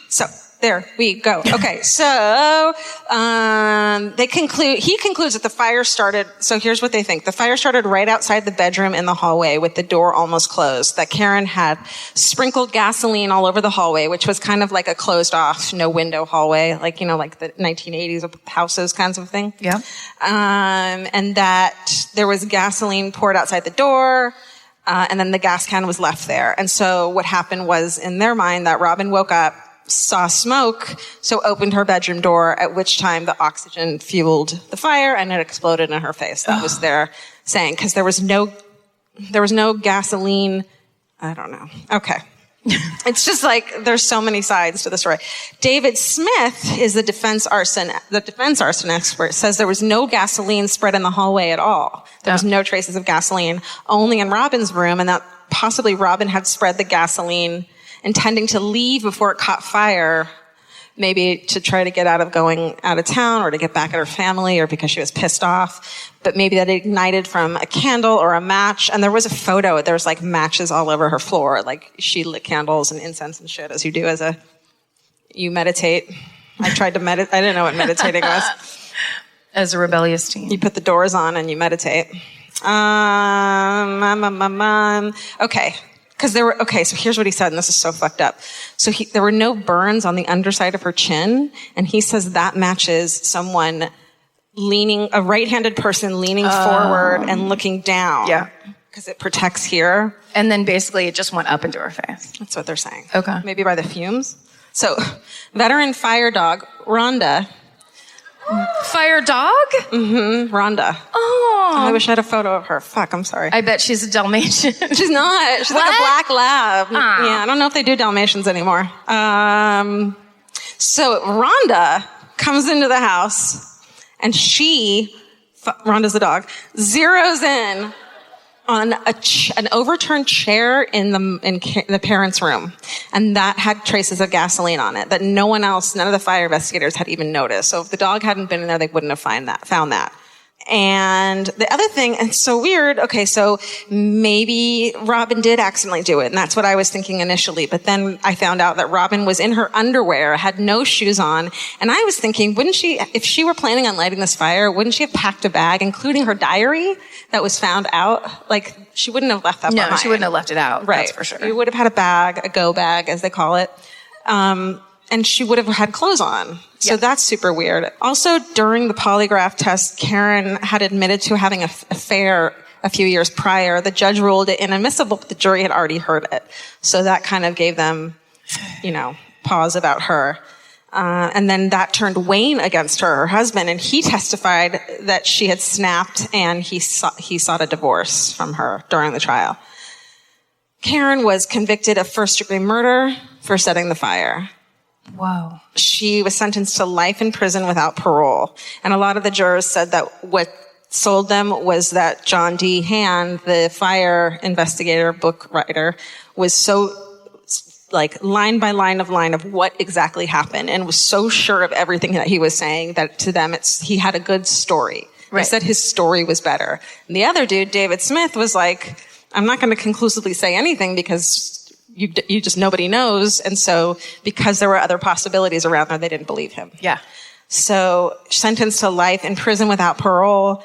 So there we go. Okay, so he concludes that the fire started, so here's what they think. The fire started right outside the bedroom in the hallway with the door almost closed, that Karen had sprinkled gasoline all over the hallway, which was kind of like a closed off, no window hallway, like, you know, like the 1980s houses kinds of thing. Yeah. And that there was gasoline poured outside the door, and then the gas can was left there. And so what happened was, in their mind, that Robin woke up, saw smoke, so opened her bedroom door, at which time the oxygen fueled the fire and it exploded in her face. That was their saying, because there was no gasoline. I don't know. Okay. It's just like, there's so many sides to the story. David Smith is the defense arson expert, says there was no gasoline spread in the hallway at all. There was no traces of gasoline, only in Robin's room, and that possibly Robin had spread the gasoline intending to leave before it caught fire, maybe to try to get out of going out of town or to get back at her family or because she was pissed off. But maybe that ignited from a candle or a match. And there was a photo. There was like matches all over her floor. Like she lit candles and incense and shit, as you do you meditate. I tried to meditate. I didn't know what meditating was. As a rebellious teen. You put the doors on and you meditate. Okay. So here's what he said, and this is so fucked up. So there were no burns on the underside of her chin, and he says that matches someone a right-handed person leaning forward and looking down. Yeah. Because it protects here. And then basically it just went up into her face. That's what they're saying. Okay. Maybe by the fumes. So, veteran fire dog, Rhonda. Fire dog? Mm-hmm, Rhonda. Oh. I wish I had a photo of her. Fuck, I'm sorry. I bet she's a Dalmatian. She's not. She's like a black lab. Yeah, I don't know if they do Dalmatians anymore. So Rhonda comes into the house, and Rhonda's the dog, zeroes in on an overturned chair in the parents' room, and that had traces of gasoline on it that none of the fire investigators had even noticed. So if the dog hadn't been in there, they wouldn't have found that. And the other thing, and it's so weird, okay, so maybe Robin did accidentally do it, and that's what I was thinking initially, but then I found out that Robin was in her underwear, had no shoes on, and I was thinking, wouldn't she, if she were planning on lighting this fire, wouldn't she have packed a bag, including her diary that was found out? Like, she wouldn't have left that behind. No, she wouldn't have left it out, right. That's for sure. You would have had a bag, a go bag, as they call it. And she would have had clothes on. So that's super weird. Also, during the polygraph test, Karen had admitted to having an affair a few years prior. The judge ruled it inadmissible, but the jury had already heard it. So that kind of gave them, pause about her. And then that turned Wayne against her husband, and he testified that she had snapped and he sought a divorce from her during the trial. Karen was convicted of first-degree murder for setting the fire. Whoa. She was sentenced to life in prison without parole. And a lot of the jurors said that what sold them was that John D. Hand, the fire investigator, book writer, was so like line by line of what exactly happened and was so sure of everything that he was saying that to them he had a good story. Right. They said his story was better. And the other dude, David Smith, was like, I'm not going to conclusively say anything because you just nobody knows. And so because there were other possibilities around there, they didn't believe him. Yeah. So sentenced to life in prison without parole.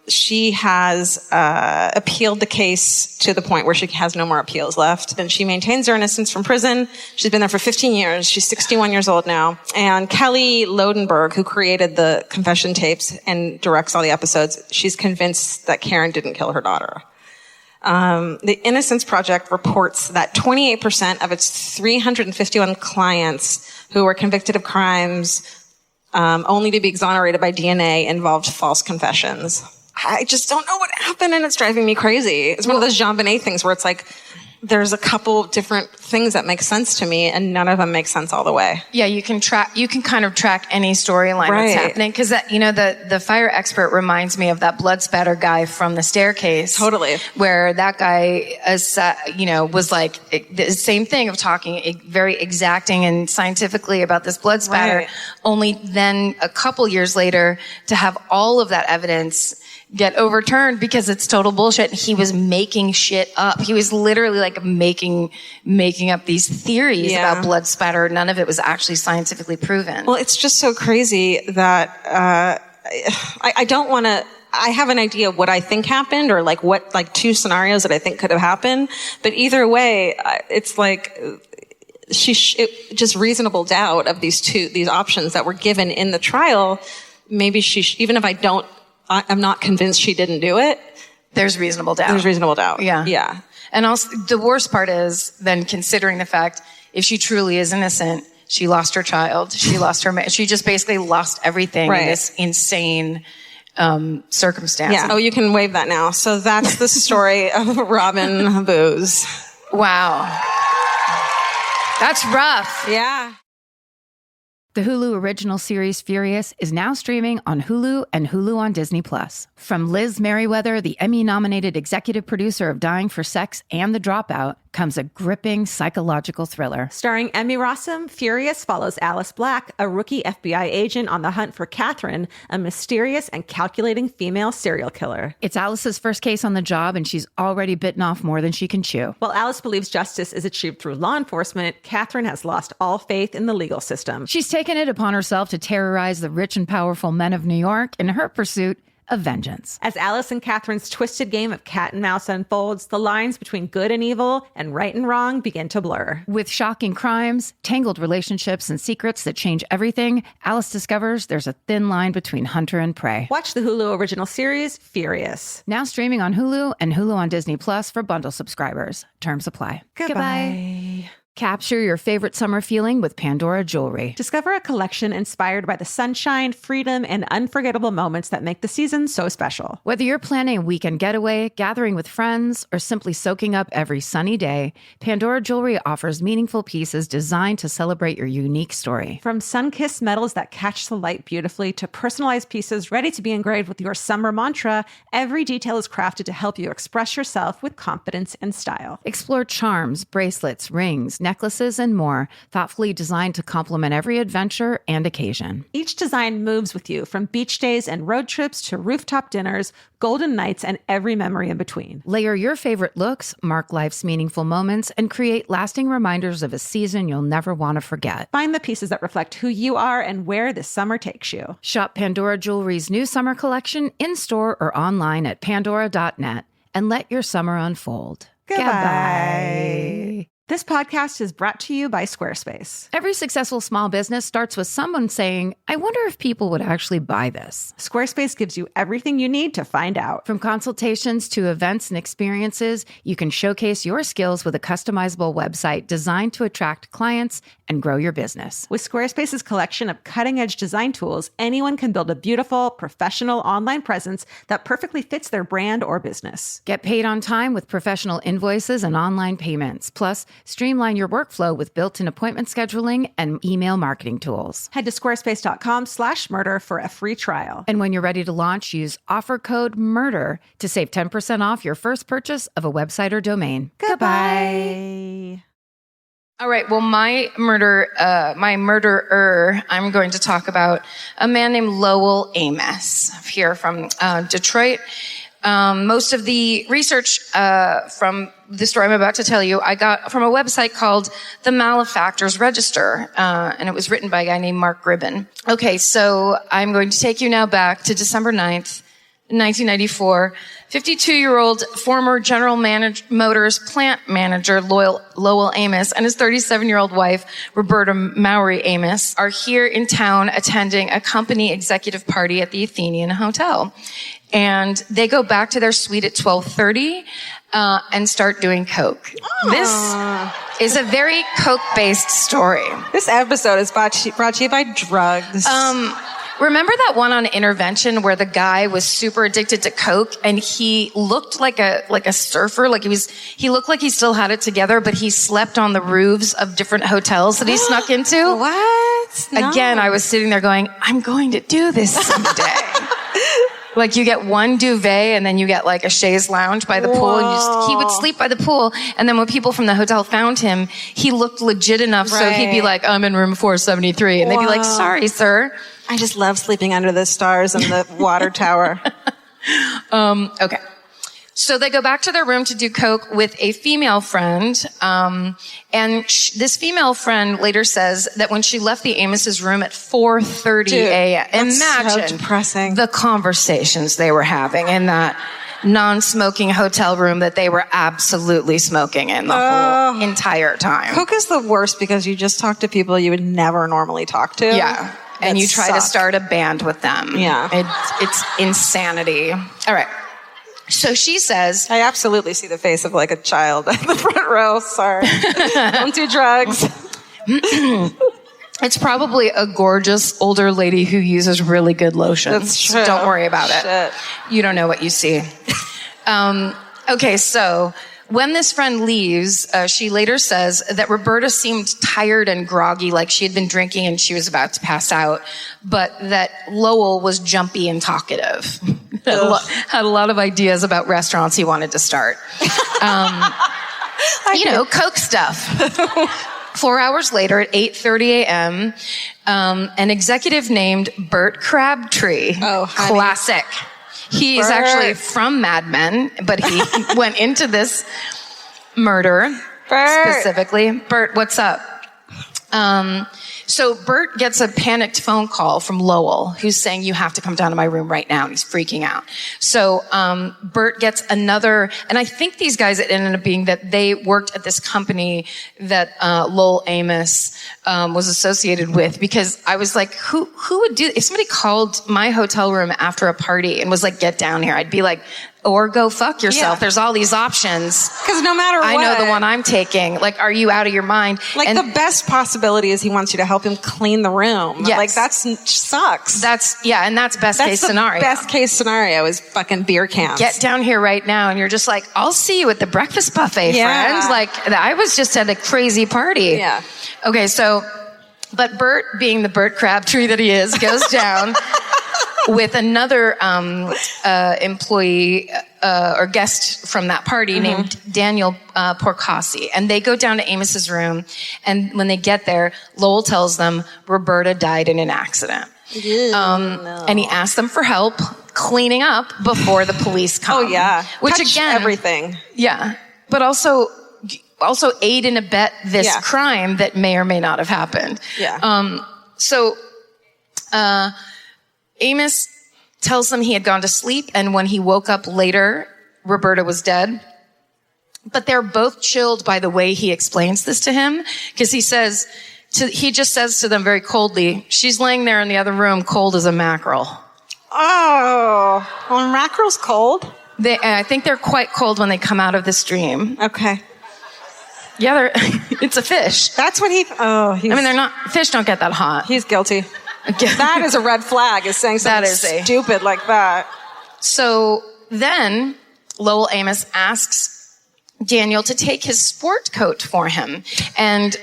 She has appealed the case to the point where she has no more appeals left. And she maintains her innocence from prison. She's been there for 15 years. She's 61 years old now. And Kelly Lodenberg, who created the confession tapes and directs all the episodes, she's convinced that Karen didn't kill her daughter. The Innocence Project reports that 28% of its 351 clients who were convicted of crimes only to be exonerated by DNA involved false confessions. I just don't know what happened, and it's driving me crazy. It's one of those JonBenet things where it's like, there's a couple different things that make sense to me, and none of them make sense all the way. Yeah, you can kind of track any storyline that's happening. Because the fire expert reminds me of that blood spatter guy from The Staircase. Totally. Where that guy, was like the same thing of talking very exacting and scientifically about this blood spatter. Right. Only then a couple years later to have all of that evidence get overturned because it's total bullshit. He was making shit up. He was literally like making up these theories about blood spatter. None of it was actually scientifically proven. Well, it's just so crazy that I don't want to. I have an idea of what I think happened, or like two scenarios that I think could have happened. But either way, it's like just reasonable doubt of these options that were given in the trial. Maybe even if I'm not convinced she didn't do it. There's reasonable doubt. There's reasonable doubt. Yeah. Yeah. And also, the worst part is then considering the fact, if she truly is innocent, she lost her child, she lost she just basically lost everything in this insane circumstance. Yeah. Oh, you can wave that now. So that's the story of Robin Boes. Wow. That's rough. Yeah. The Hulu original series Furious is now streaming on Hulu and Hulu on Disney+. From Liz Merriweather, the Emmy-nominated executive producer of Dying for Sex and The Dropout, comes a gripping psychological thriller. Starring Emmy Rossum, Furious follows Alice Black, a rookie FBI agent on the hunt for Catherine, a mysterious and calculating female serial killer. It's Alice's first case on the job, and she's already bitten off more than she can chew. While Alice believes justice is achieved through law enforcement, Catherine has lost all faith in the legal system. She's taken it upon herself to terrorize the rich and powerful men of New York in her pursuit of vengeance. As Alice and Catherine's twisted game of cat and mouse unfolds, the lines between good and evil and right and wrong begin to blur. With shocking crimes, tangled relationships, and secrets that change everything, Alice discovers there's a thin line between hunter and prey. Watch the Hulu original series, Furious. Now streaming on Hulu and Hulu on Disney Plus for bundle subscribers. Terms apply. Goodbye. Capture your favorite summer feeling with Pandora Jewelry. Discover a collection inspired by the sunshine, freedom, and unforgettable moments that make the season so special. Whether you're planning a weekend getaway, gathering with friends, or simply soaking up every sunny day, Pandora Jewelry offers meaningful pieces designed to celebrate your unique story. From sun-kissed metals that catch the light beautifully to personalized pieces ready to be engraved with your summer mantra, every detail is crafted to help you express yourself with confidence and style. Explore charms, bracelets, rings, necklaces, and more, thoughtfully designed to complement every adventure and occasion. Each design moves with you, from beach days and road trips to rooftop dinners, golden nights, and every memory in between. Layer your favorite looks, mark life's meaningful moments, and create lasting reminders of a season you'll never want to forget. Find the pieces that reflect who you are and where this summer takes you. Shop Pandora Jewelry's new summer collection in-store or online at pandora.net and let your summer unfold. Goodbye. This podcast is brought to you by Squarespace. Every successful small business starts with someone saying, I wonder if people would actually buy this. Squarespace gives you everything you need to find out. From consultations to events and experiences, you can showcase your skills with a customizable website designed to attract clients and grow your business. With Squarespace's collection of cutting-edge design tools, anyone can build a beautiful, professional online presence that perfectly fits their brand or business. Get paid on time with professional invoices and online payments. Plus, streamline your workflow with built-in appointment scheduling and email marketing tools. Head to squarespace.com/murder for a free trial. And when you're ready to launch, use offer code MURDER to save 10% off your first purchase of a website or domain. Goodbye. All right. Well, my murderer, I'm going to talk about a man named Lowell Amos here from Detroit. Most of the research from the story I'm about to tell you, I got from a website called The Malefactors Register, and it was written by a guy named Mark Gribben. Okay, so I'm going to take you now back to December 9th, 1994. 52-year-old former General Motors plant manager Lowell Amos and his 37-year-old wife, Roberta Mowry Amos, are here in town attending a company executive party at the Athenian Hotel. And they go back to their suite at 12:30 and start doing coke. This is a very coke-based story. This episode is brought to you by drugs. Remember that one on Intervention where the guy was super addicted to coke and he looked like a surfer, he looked like he still had it together, but he slept on the roofs of different hotels that he snuck into? What? No. Again, I was sitting there going, I'm going to do this someday. Like you get one duvet and then you get like a chaise lounge by the pool and he would sleep by the pool. And then when people from the hotel found him, he looked legit enough. So he'd be like, I'm in room 473. And they'd be like, sorry, sir. I just love sleeping under the stars in the water tower. Okay. So they go back to their room to do coke with a female friend. This female friend later says that when she left the Amos's room at 4:30 a.m., imagine so depressing. The conversations they were having in that non-smoking hotel room that they were absolutely smoking in the whole entire time. Coke is the worst because you just talk to people you would never normally talk to. Yeah. And you try to start a band with them. Yeah. It's insanity. All right. So she says, I absolutely see the face of like a child in the front row. Sorry. Don't do drugs. It's probably a gorgeous older lady who uses really good lotion. That's true. Don't worry about it. Shit. You don't know what you see. Okay, so when this friend leaves, she later says that Roberta seemed tired and groggy, like she had been drinking and she was about to pass out, but that Lowell was jumpy and talkative. Had a lot of ideas about restaurants he wanted to start. Coke stuff. 4 hours later at 8:30 a.m., an executive named Bert Crabtree. Oh, honey. Classic. He is actually from Mad Men, but he went into this murder specifically. Bert, what's up? So Bert gets a panicked phone call from Lowell, who's saying, you have to come down to my room right now. And he's freaking out. So Bert gets another, and I think these guys, it ended up being that they worked at this company that Lowell Amos was associated with, because I was like, who would do, if somebody called my hotel room after a party and was like, get down here, I'd be like, or go fuck yourself. Yeah. There's all these options. Because no matter what, I know the one I'm taking. Like, are you out of your mind? Like, the best possibility is he wants you to help him clean the room. Yes. Like, that sucks. And that's best case scenario. Best case scenario is fucking beer cans. Get down here right now. And you're just like, I'll see you at the breakfast buffet, friend. Like, I was just at a crazy party. Yeah. Okay, but Bert, being the Bert Crabtree that he is, goes down with another employee or guest from that party named Daniel Porcasi. And they go down to Amos's room, and when they get there, Lowell tells them Roberta died in an accident. And he asks them for help cleaning up before the police come. Oh, yeah. Which Touch again, everything. Yeah. But also aid and abet this crime that may or may not have happened. Yeah. Amos tells them he had gone to sleep, and when he woke up later, Roberta was dead. But they're both chilled by the way he explains this to him, because he just says to them very coldly, she's laying there in the other room cold as a mackerel. Oh, well, mackerel's cold? I think they're quite cold when they come out of this dream. Okay. Yeah, it's a fish. That's what fish don't get that hot. He's guilty. That is a red flag, is saying something stupid like that. So then Lowell Amos asks Daniel to take his sport coat for him. And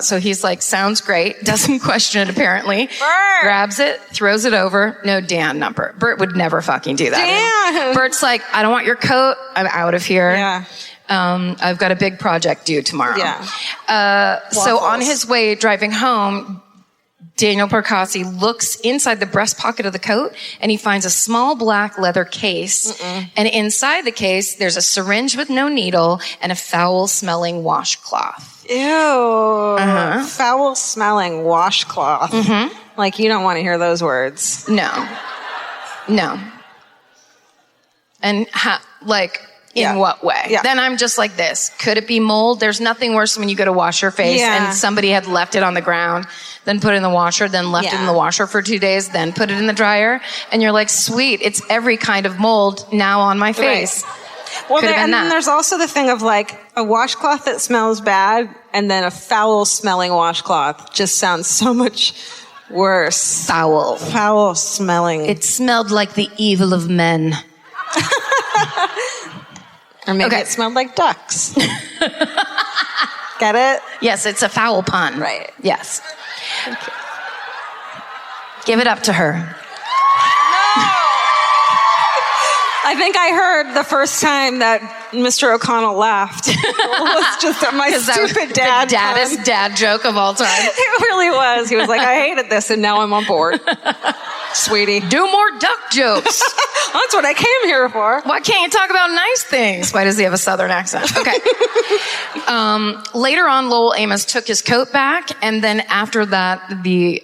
so he's like, sounds great. Doesn't question it, apparently. Bert! Grabs it, throws it over. No, Dan, not Bert. Bert would never fucking do that. Dan! Bert's like, I don't want your coat. I'm out of here. Yeah. I've got a big project due tomorrow. Yeah. So on his way driving home, Daniel Percassi looks inside the breast pocket of the coat, and he finds a small black leather case. And inside the case, there's a syringe with no needle and a foul-smelling washcloth. Ew. Foul-smelling washcloth. Like, you don't want to hear those words. No. And in what way? Yeah. Then I'm just like this. Could it be mold? There's nothing worse when you go to wash your face and somebody had left it on the ground, then put it in the washer, then left it in the washer for 2 days, then put it in the dryer. And you're like, sweet, it's every kind of mold now on my face. Right. Well, then there's also the thing of like a washcloth that smells bad and then a foul smelling washcloth just sounds so much worse. Foul smelling. It smelled like the evil of men. Or maybe it smelled like ducks. Get it? Yes, it's a foul pun. Right. Yes. Give it up to her. No! I think I heard the first time that Mr. O'Connell laughed. It was just my stupid dad. The daddest dad joke of all time. It really was. He was like, I hated this and now I'm on board. Sweetie. Do more duck jokes. That's what I came here for. Why can't you talk about nice things? Why does he have a southern accent? Okay. Later on, Lowell Amos took his coat back, and then after that, the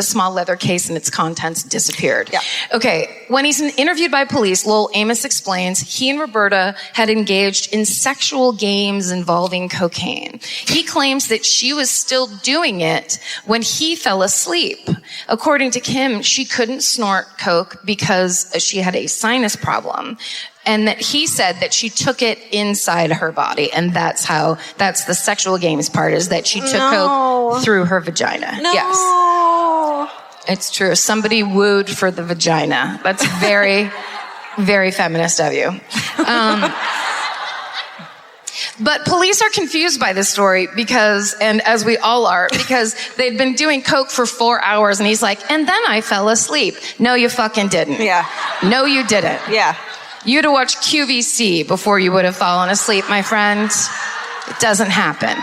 small leather case and its contents disappeared. Yeah. Okay. When he's interviewed by police, Lowell Amos explains he and Roberta had engaged in sexual games involving cocaine. He claims that she was still doing it when he fell asleep. According to Kim, she couldn't snort coke because she had a sinus problem. And that he said that she took it inside her body. And that's the sexual games part, is that she took coke through her vagina. No. Yes. It's true. Somebody wooed for the vagina. That's very, very feminist of you. But police are confused by this story and as we all are, because they'd been doing coke for 4 hours and he's like, and then I fell asleep. No, you fucking didn't. Yeah. No, you didn't. Yeah. You'd have watched QVC before you would have fallen asleep, my friend. It doesn't happen.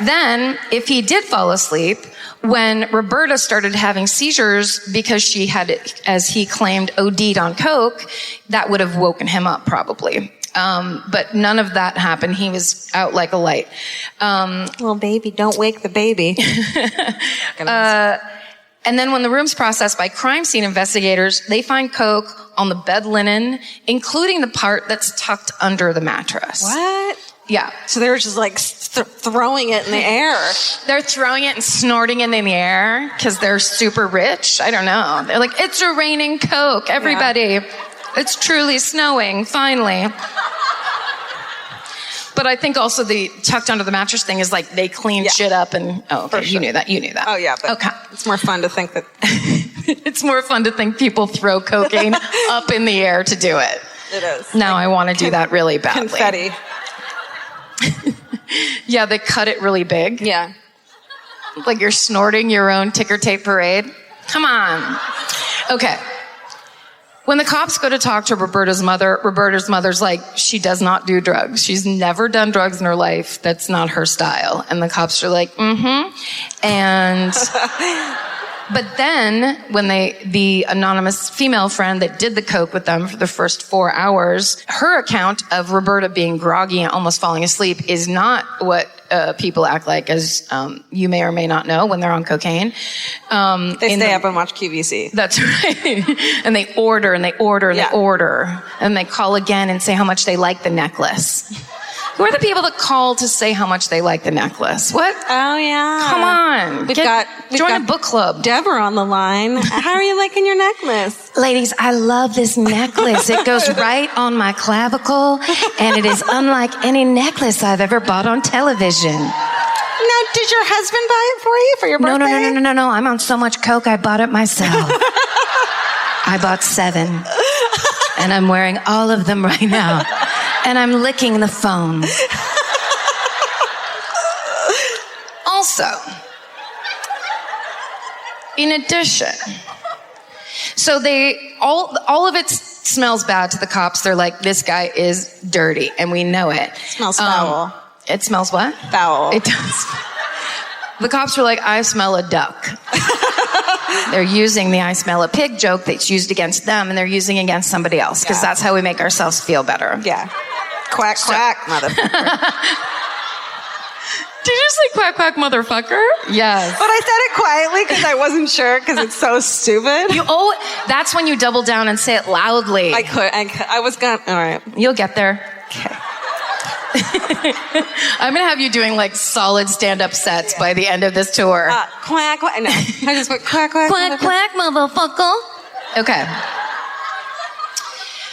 Then, if he did fall asleep, when Roberta started having seizures because she had, as he claimed, OD'd on coke, that would have woken him up probably. But none of that happened. He was out like a light. Well, baby, don't wake the baby. And then when the room's processed by crime scene investigators, they find coke on the bed linen, including the part that's tucked under the mattress. What? Yeah. So they were just like throwing it in the air. They're throwing it and snorting it in the air because they're super rich. I don't know. They're like, it's raining coke, everybody. Yeah. It's truly snowing, finally. But I think also the tucked under the mattress thing is like they clean shit up and, sure. You knew that. Oh yeah, but okay. It's more fun to think that. It's more fun to think people throw cocaine up in the air to do it. It is. Now I want to do that really badly. Confetti. Yeah, they cut it really big. Yeah. Like you're snorting your own ticker tape parade. Come on. Okay. When the cops go to talk to Roberta's mother's like, she does not do drugs. She's never done drugs in her life. That's not her style. And the cops are like, And, but then when the anonymous female friend that did the coke with them for the first 4 hours, her account of Roberta being groggy and almost falling asleep is not what people act like, as you may or may not know when they're on cocaine. They stay up and watch QVC. That's right. And they order and they order and they order. And they call again and say how much they like the necklace. Who are the people that call to say how much they like the necklace? What? Oh, yeah. Come on. We've Join got a book club. Deborah on the line. How are you liking your necklace? Ladies, I love this necklace. It goes right on my clavicle, and it is unlike any necklace I've ever bought on television. Now, did your husband buy it for your birthday? No. I'm on so much coke, I bought it myself. I bought 7, and I'm wearing all of them right now, and I'm licking the phone. Also, in addition, so all of it smells bad to the cops. They're like, this guy is dirty, and we know it. Smells foul. It smells what? Foul. It does. The cops were like, I smell a duck. They're using the I smell a pig joke that's used against them, and they're using it against somebody else, because that's how we make ourselves feel better. Yeah. Quack, quack, motherfucker. Did you say quack, quack, motherfucker? Yes. But I said it quietly because I wasn't sure, because it's so stupid. That's when you double down and say it loudly. I was gonna, all right. You'll get there. Okay. I'm going to have you doing like solid stand-up sets by the end of this tour. Quack, quack. No, I just went quack, quack. Quack, quack, motherfucker. Okay.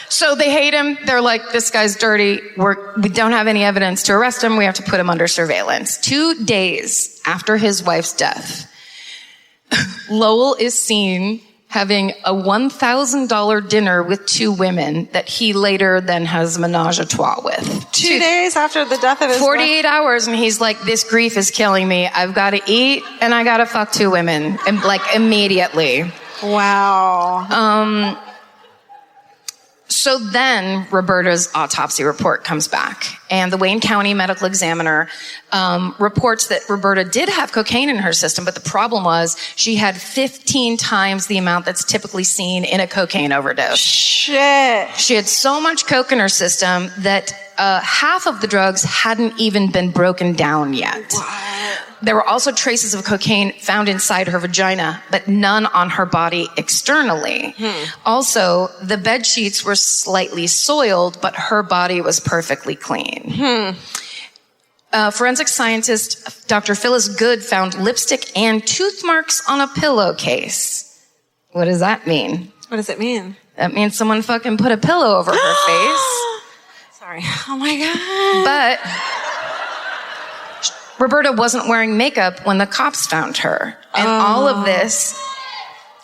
So they hate him. They're like, this guy's dirty. We don't have any evidence to arrest him. We have to put him under surveillance. 2 days after his wife's death, Lowell is seen having a $1,000 dinner with 2 women that he later then has menage a trois with. 2 days after the death of his 48 hours, and he's like, this grief is killing me. I've got to eat, and I got to fuck 2 women, and like immediately. Wow. So then Roberta's autopsy report comes back, and the Wayne County medical examiner reports that Roberta did have cocaine in her system, but the problem was she had 15 times the amount that's typically seen in a cocaine overdose. Shit. She had so much coke in her system that half of the drugs hadn't even been broken down yet. What? There were also traces of cocaine found inside her vagina, but none on her body externally. Also, the bed sheets were slightly soiled, but her body was perfectly clean. Forensic scientist Dr. Phyllis Good found lipstick and tooth marks on a pillowcase. What does that mean? What does it mean? That means someone fucking put a pillow over her face. Sorry. Oh my God. But Roberta wasn't wearing makeup when the cops found her. And all of this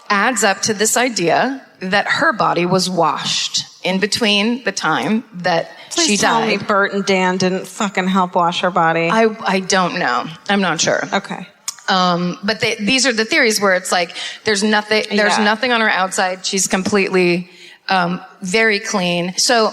adds up to this idea that her body was washed in between the time that she died. Tell me Bert and Dan didn't fucking help wash her body. I don't know. I'm not sure. Okay. But these are the theories where it's like there's nothing on her outside. She's completely very clean. So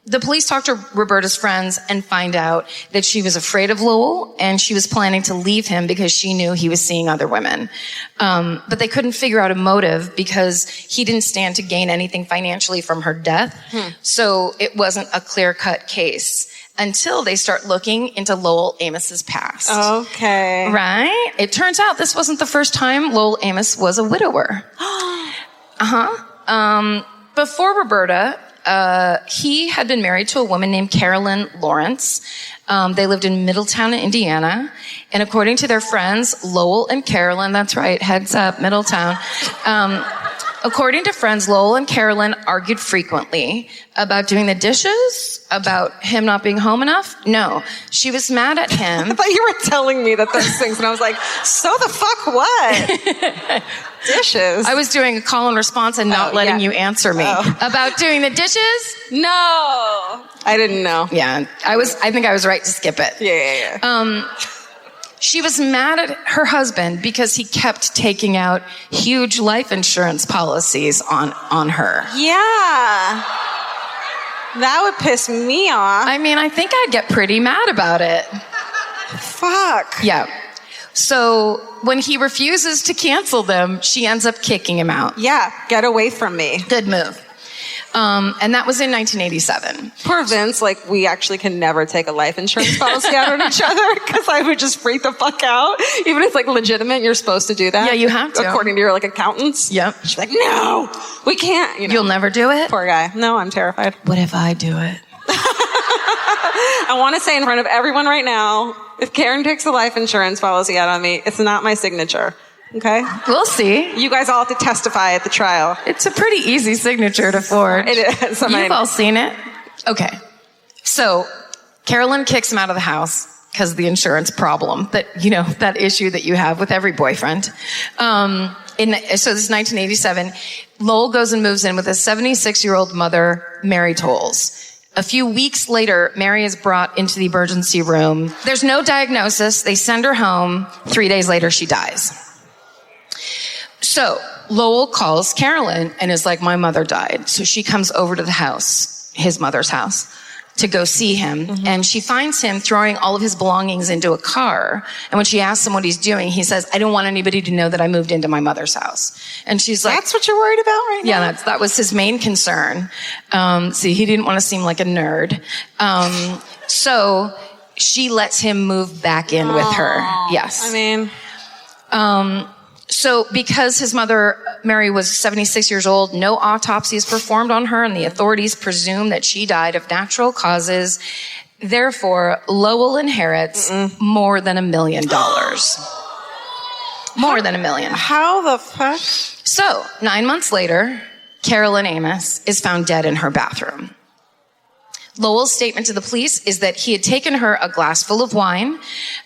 the police talked to Roberta's friends and find out that she was afraid of Lowell, and she was planning to leave him because she knew he was seeing other women. But they couldn't figure out a motive because he didn't stand to gain anything financially from her death. So it wasn't a clear-cut case until they start looking into Lowell Amos's past. Okay. Right? It turns out this wasn't the first time Lowell Amos was a widower. Before Roberta, he had been married to a woman named Carolyn Lawrence. They lived in Middletown, Indiana. And according to their friends, Lowell and Carolyn, that's right, heads up, Middletown. According to friends, Lowell and Carolyn argued frequently about doing the dishes, about him not being home enough. No, she was mad at him. I thought you were telling me that those things, and I was like, so the fuck what? Dishes? I was doing a call and response and not letting you answer me. About doing the dishes? No. I didn't know. Yeah, I think I was right to skip it. Yeah. She was mad at her husband because he kept taking out huge life insurance policies on her. Yeah. That would piss me off. I mean, I think I'd get pretty mad about it. Fuck. Yeah. So when he refuses to cancel them, she ends up kicking him out. Yeah, get away from me. Good move. And that was in 1987. Poor Vince, like, we actually can never take a life insurance policy out on each other because I would just freak the fuck out. Even if it's like legitimate, you're supposed to do that. Yeah, you have to. According to your like accountants. Yep. She's like, no, we can't. You'll never do it? Poor guy. No, I'm terrified. What if I do it? I want to say in front of everyone right now, if Karen takes a life insurance policy out on me, it's not my signature. Okay? We'll see. You guys all have to testify at the trial. It's a pretty easy signature to forge. It is. You've all seen it. Okay. So Carolyn kicks him out of the house because of the insurance problem that issue that you have with every boyfriend. So this is 1987. Lowell goes and moves in with his 76-year-old mother, Mary Tolles. A few weeks later, Mary is brought into the emergency room. There's no diagnosis. They send her home. 3 days later, she dies. So Lowell calls Carolyn and is like, my mother died. So she comes over to the house, his mother's house, to go see him. Mm-hmm. And she finds him throwing all of his belongings into a car. And when she asks him what he's doing, he says, I don't want anybody to know that I moved into my mother's house. And she's like, that's what you're worried about right now? Yeah, that was his main concern. See, he didn't want to seem like a nerd. So she lets him move back in with her. Yes. I mean... So because his mother, Mary, was 76 years old, no autopsy is performed on her, and the authorities presume that she died of natural causes. Therefore, Lowell inherits more than $1 million. More than $1 million. How the fuck? So, 9 months later, Carolyn Amos is found dead in her bathroom. Lowell's statement to the police is that he had taken her a glass full of wine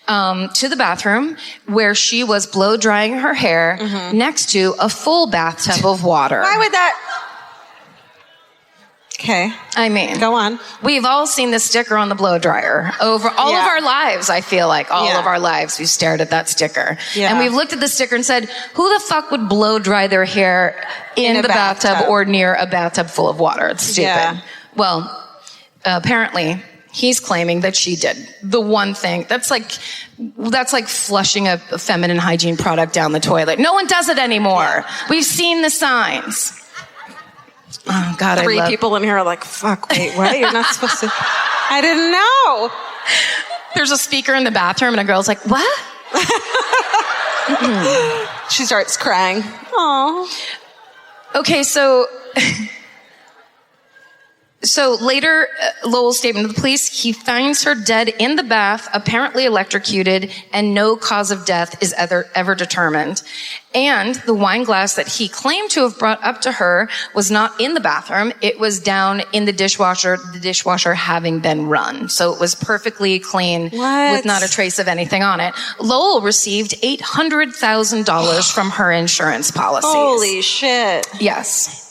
to the bathroom where she was blow drying her hair next to a full bathtub of water. Why would that... Okay. I mean... Go on. We've all seen the sticker on the blow dryer. Over all of our lives, I feel like. All of our lives, we've stared at that sticker. Yeah. And we've looked at the sticker and said, who the fuck would blow dry their hair in the bathtub or near a bathtub full of water? It's stupid. Yeah. Well... apparently, he's claiming that she did the one thing. That's like flushing a feminine hygiene product down the toilet. No one does it anymore. We've seen the signs. Oh, God, Three people in here are like, fuck, wait, what? You're not supposed to... I didn't know. There's a speaker in the bathroom, and a girl's like, what? She starts crying. Aww. Okay, so later, Lowell's statement to the police, he finds her dead in the bath, apparently electrocuted, and no cause of death is ever determined. And the wine glass that he claimed to have brought up to her was not in the bathroom. It was down in the dishwasher having been run. So it was perfectly clean with not a trace of anything on it. Lowell received $800,000 from her insurance policies. Holy shit. Yes.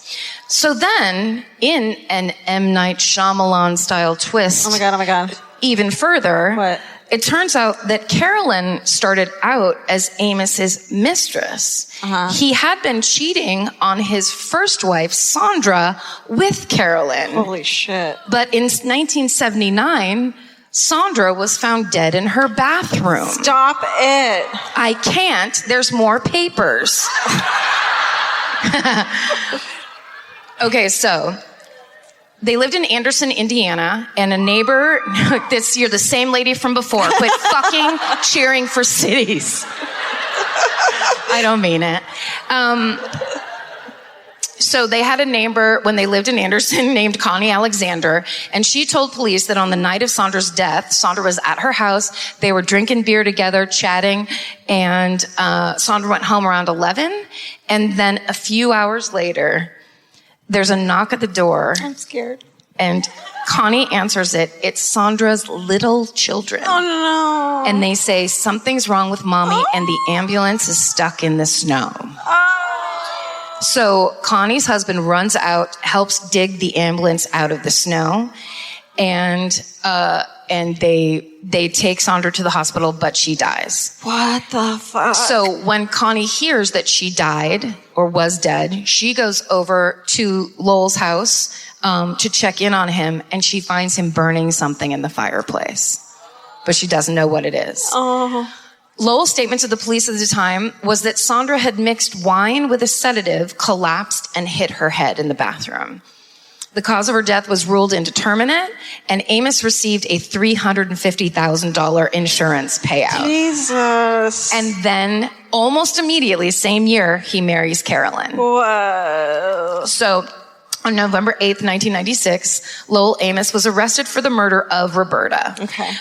So then, in an M. Night Shyamalan-style twist... Oh my God. Even further... What? It turns out that Carolyn started out as Amos's mistress. He had been cheating on his first wife, Sandra, with Carolyn. Holy shit. But in 1979... Sandra was found dead in her bathroom. Stop it. I can't. There's more papers. Okay, so they lived in Anderson, Indiana, and a neighbor, you're the same lady from before, quit fucking cheering for cities. I don't mean it. So they had a neighbor when they lived in Anderson named Connie Alexander, and she told police that on the night of Sandra's death, Sandra was at her house, they were drinking beer together, chatting, and Sandra went home around 11, and then a few hours later, there's a knock at the door. I'm scared. And Connie answers it. It's Sandra's little children. Oh, no. And they say, something's wrong with mommy, and the ambulance is stuck in the snow. So Connie's husband runs out, helps dig the ambulance out of the snow, and they take Sandra to the hospital, but she dies. What the fuck? So when Connie hears that she died or was dead, she goes over to Lowell's house to check in on him, and she finds him burning something in the fireplace, but she doesn't know what it is. Oh. Lowell's statement to the police at the time was that Sandra had mixed wine with a sedative, collapsed, and hit her head in the bathroom. The cause of her death was ruled indeterminate, and Amos received a $350,000 insurance payout. Jesus. And then, almost immediately, same year, he marries Carolyn. Whoa. So, On November 8th, 1996, Lowell Amos was arrested for the murder of Roberta. Okay.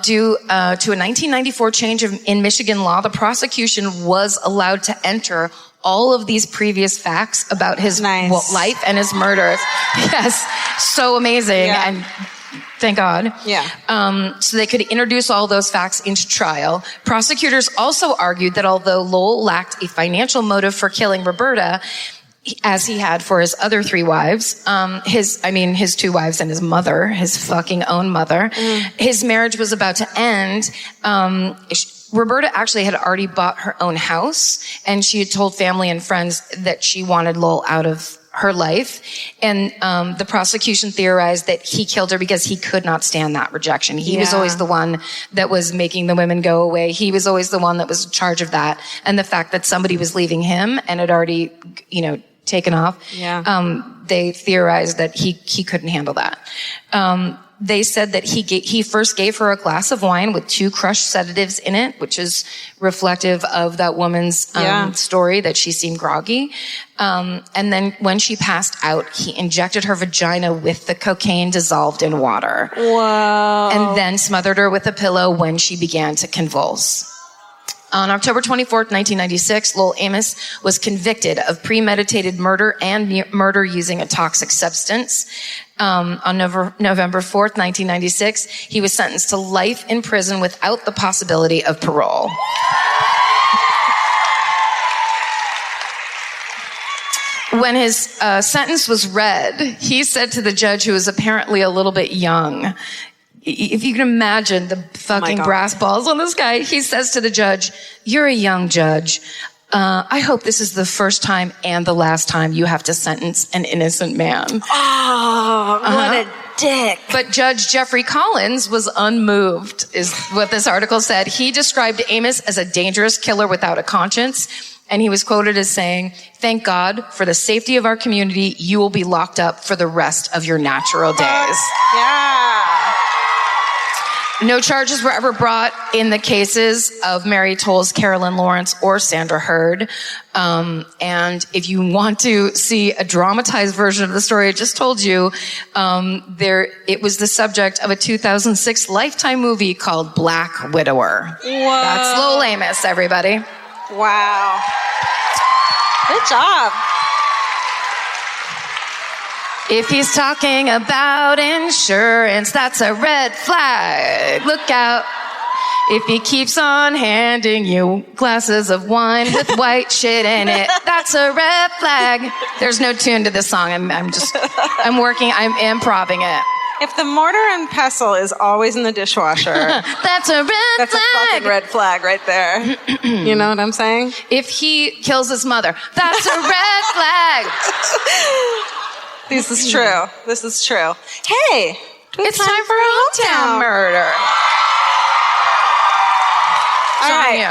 Due to a 1994 change in Michigan law, the prosecution was allowed to enter all of these previous facts about his life and his murders. Yes, so amazing. Yeah. And thank God. Yeah. So they could introduce all those facts into trial. Prosecutors also argued that although Lowell lacked a financial motive for killing Roberta, as he had for his other 3 wives, his 2 wives and his mother, his fucking own mother, his marriage was about to end. Roberta actually had already bought her own house, and she had told family and friends that she wanted Lowell out of her life. And the prosecution theorized that he killed her because he could not stand that rejection. He was always the one that was making the women go away. He was always the one that was in charge of that. And the fact that somebody was leaving him and had already, taken off, they theorized that he couldn't handle that. They said that he first gave her a glass of wine with 2 crushed sedatives in it, which is reflective of that woman's story, that she seemed groggy. And then when she passed out, he injected her vagina with the cocaine dissolved in water. Whoa. And then smothered her with a pillow when she began to convulse. On October 24th, 1996, Lowell Amos was convicted of premeditated murder and murder using a toxic substance. On November 4th, 1996, he was sentenced to life in prison without the possibility of parole. When his sentence was read, he said to the judge, who was apparently a little bit young, if you can imagine the fucking brass balls on this guy, he says to the judge, "You're a young judge. I hope this is the first time and the last time you have to sentence an innocent man." Oh, what a dick. But Judge Jeffrey Collins was unmoved, is what this article said. He described Amos as a dangerous killer without a conscience. And he was quoted as saying, "Thank God for the safety of our community. You will be locked up for the rest of your natural days." Yeah. No charges were ever brought in the cases of Mary Tolles, Carolyn Lawrence, or Sandra Hurd. And if you want to see a dramatized version of the story I just told you, it was the subject of a 2006 Lifetime movie called Black Widower. Whoa. That's Lowell Amos, everybody. Wow. Good job. If he's talking about insurance, that's a red flag. Look out. If he keeps on handing you glasses of wine with white shit in it, that's a red flag. There's no tune to this song. I'm improvising it. If the mortar and pestle is always in the dishwasher, that's a red flag. That's a fucking red flag right there. You know what I'm saying? If he kills his mother, that's a red flag. This is true. This is true. Hey, it's time for a hometown murder. All right.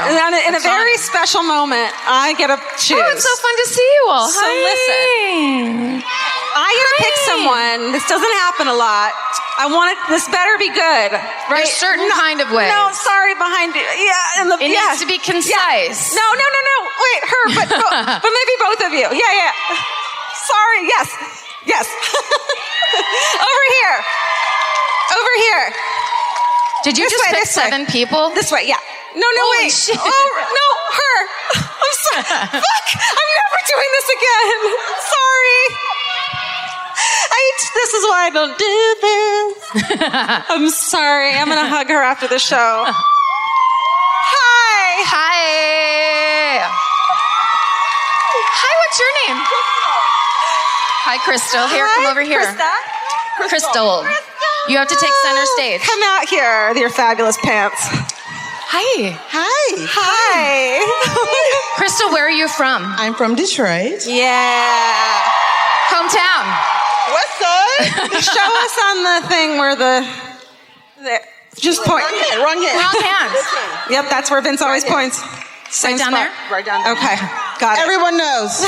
In a very special moment, I get to choose. Oh, it's so fun to see you all. So listen. I get to pick someone. This doesn't happen a lot. I want it. This better be good. Right? A certain kind of way. No, sorry, behind you. Yeah, it needs to be concise. Yeah. No. Wait, her, but maybe both of you. Yeah. Sorry. Yes. Over here. Did you just pick 7 people? This way, yeah. No, Holy wait. Shit. Oh, no, her. I'm sorry. Fuck. I'm never doing this again. Sorry. This is why I don't do this. I'm sorry. I'm going to hug her after the show. Hi, what's your name? Hi, Crystal. Here, come over here. Crystal. You have to take center stage. Come out here with your fabulous pants. Hi. Crystal, where are you from? I'm from Detroit. Yeah. Hometown. West Side. Show us on the thing where the just point. Wrong hand. Yep, that's where Vince always points. Same right down spot. there? Right down there. Okay, got it. Everyone knows.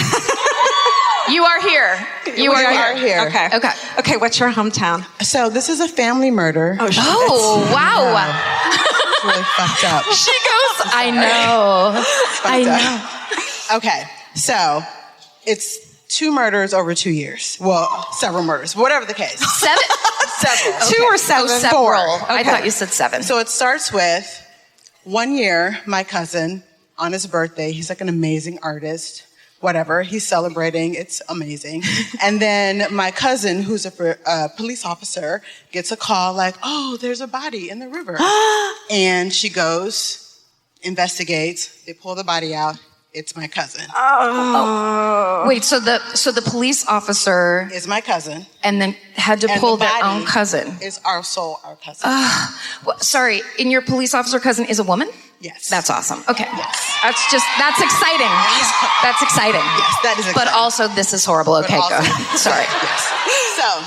You are here. You are here. Okay, what's your hometown? So this is a family murder. Oh, wow. It's really fucked up. She goes, I know. Okay, so it's 2 murders over 2 years. Well, several murders, whatever the case. 7? Several. Okay. 2 or 7? Oh, several. 4. I thought you said 7. So it starts with 1 year, my cousin, on his birthday, he's like an amazing artist, whatever, he's celebrating, it's amazing. And then my cousin, who's a police officer, gets a call like, oh, there's a body in the river. And she goes, investigates, they pull the body out. It's my cousin. Oh. Wait, so the police officer Is my cousin. and then had to And pull the their body own cousin. Is our cousin. Well, sorry, and your police officer cousin is a woman? Yes. That's awesome. Okay. Yes. That's exciting. That's exciting. Yes, that is exciting. But also, this is horrible. But Okay, also- go. Sorry. Yes. So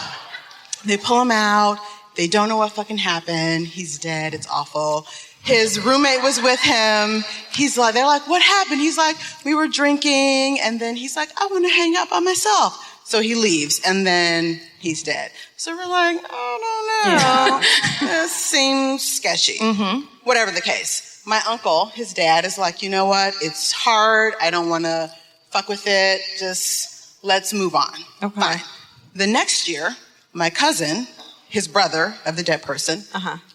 they pull him out. They don't know what fucking happened. He's dead. It's awful. His roommate was with him. They're like, what happened? He's like, we were drinking. And then he's like, I want to hang out by myself. So he leaves and then he's dead. So we're like, I don't know. This seems sketchy. Mm-hmm. Whatever the case. My uncle, his dad, is like, you know what? It's hard. I don't want to fuck with it. Just let's move on. Okay. Fine. The next year, my cousin, his brother of the dead person,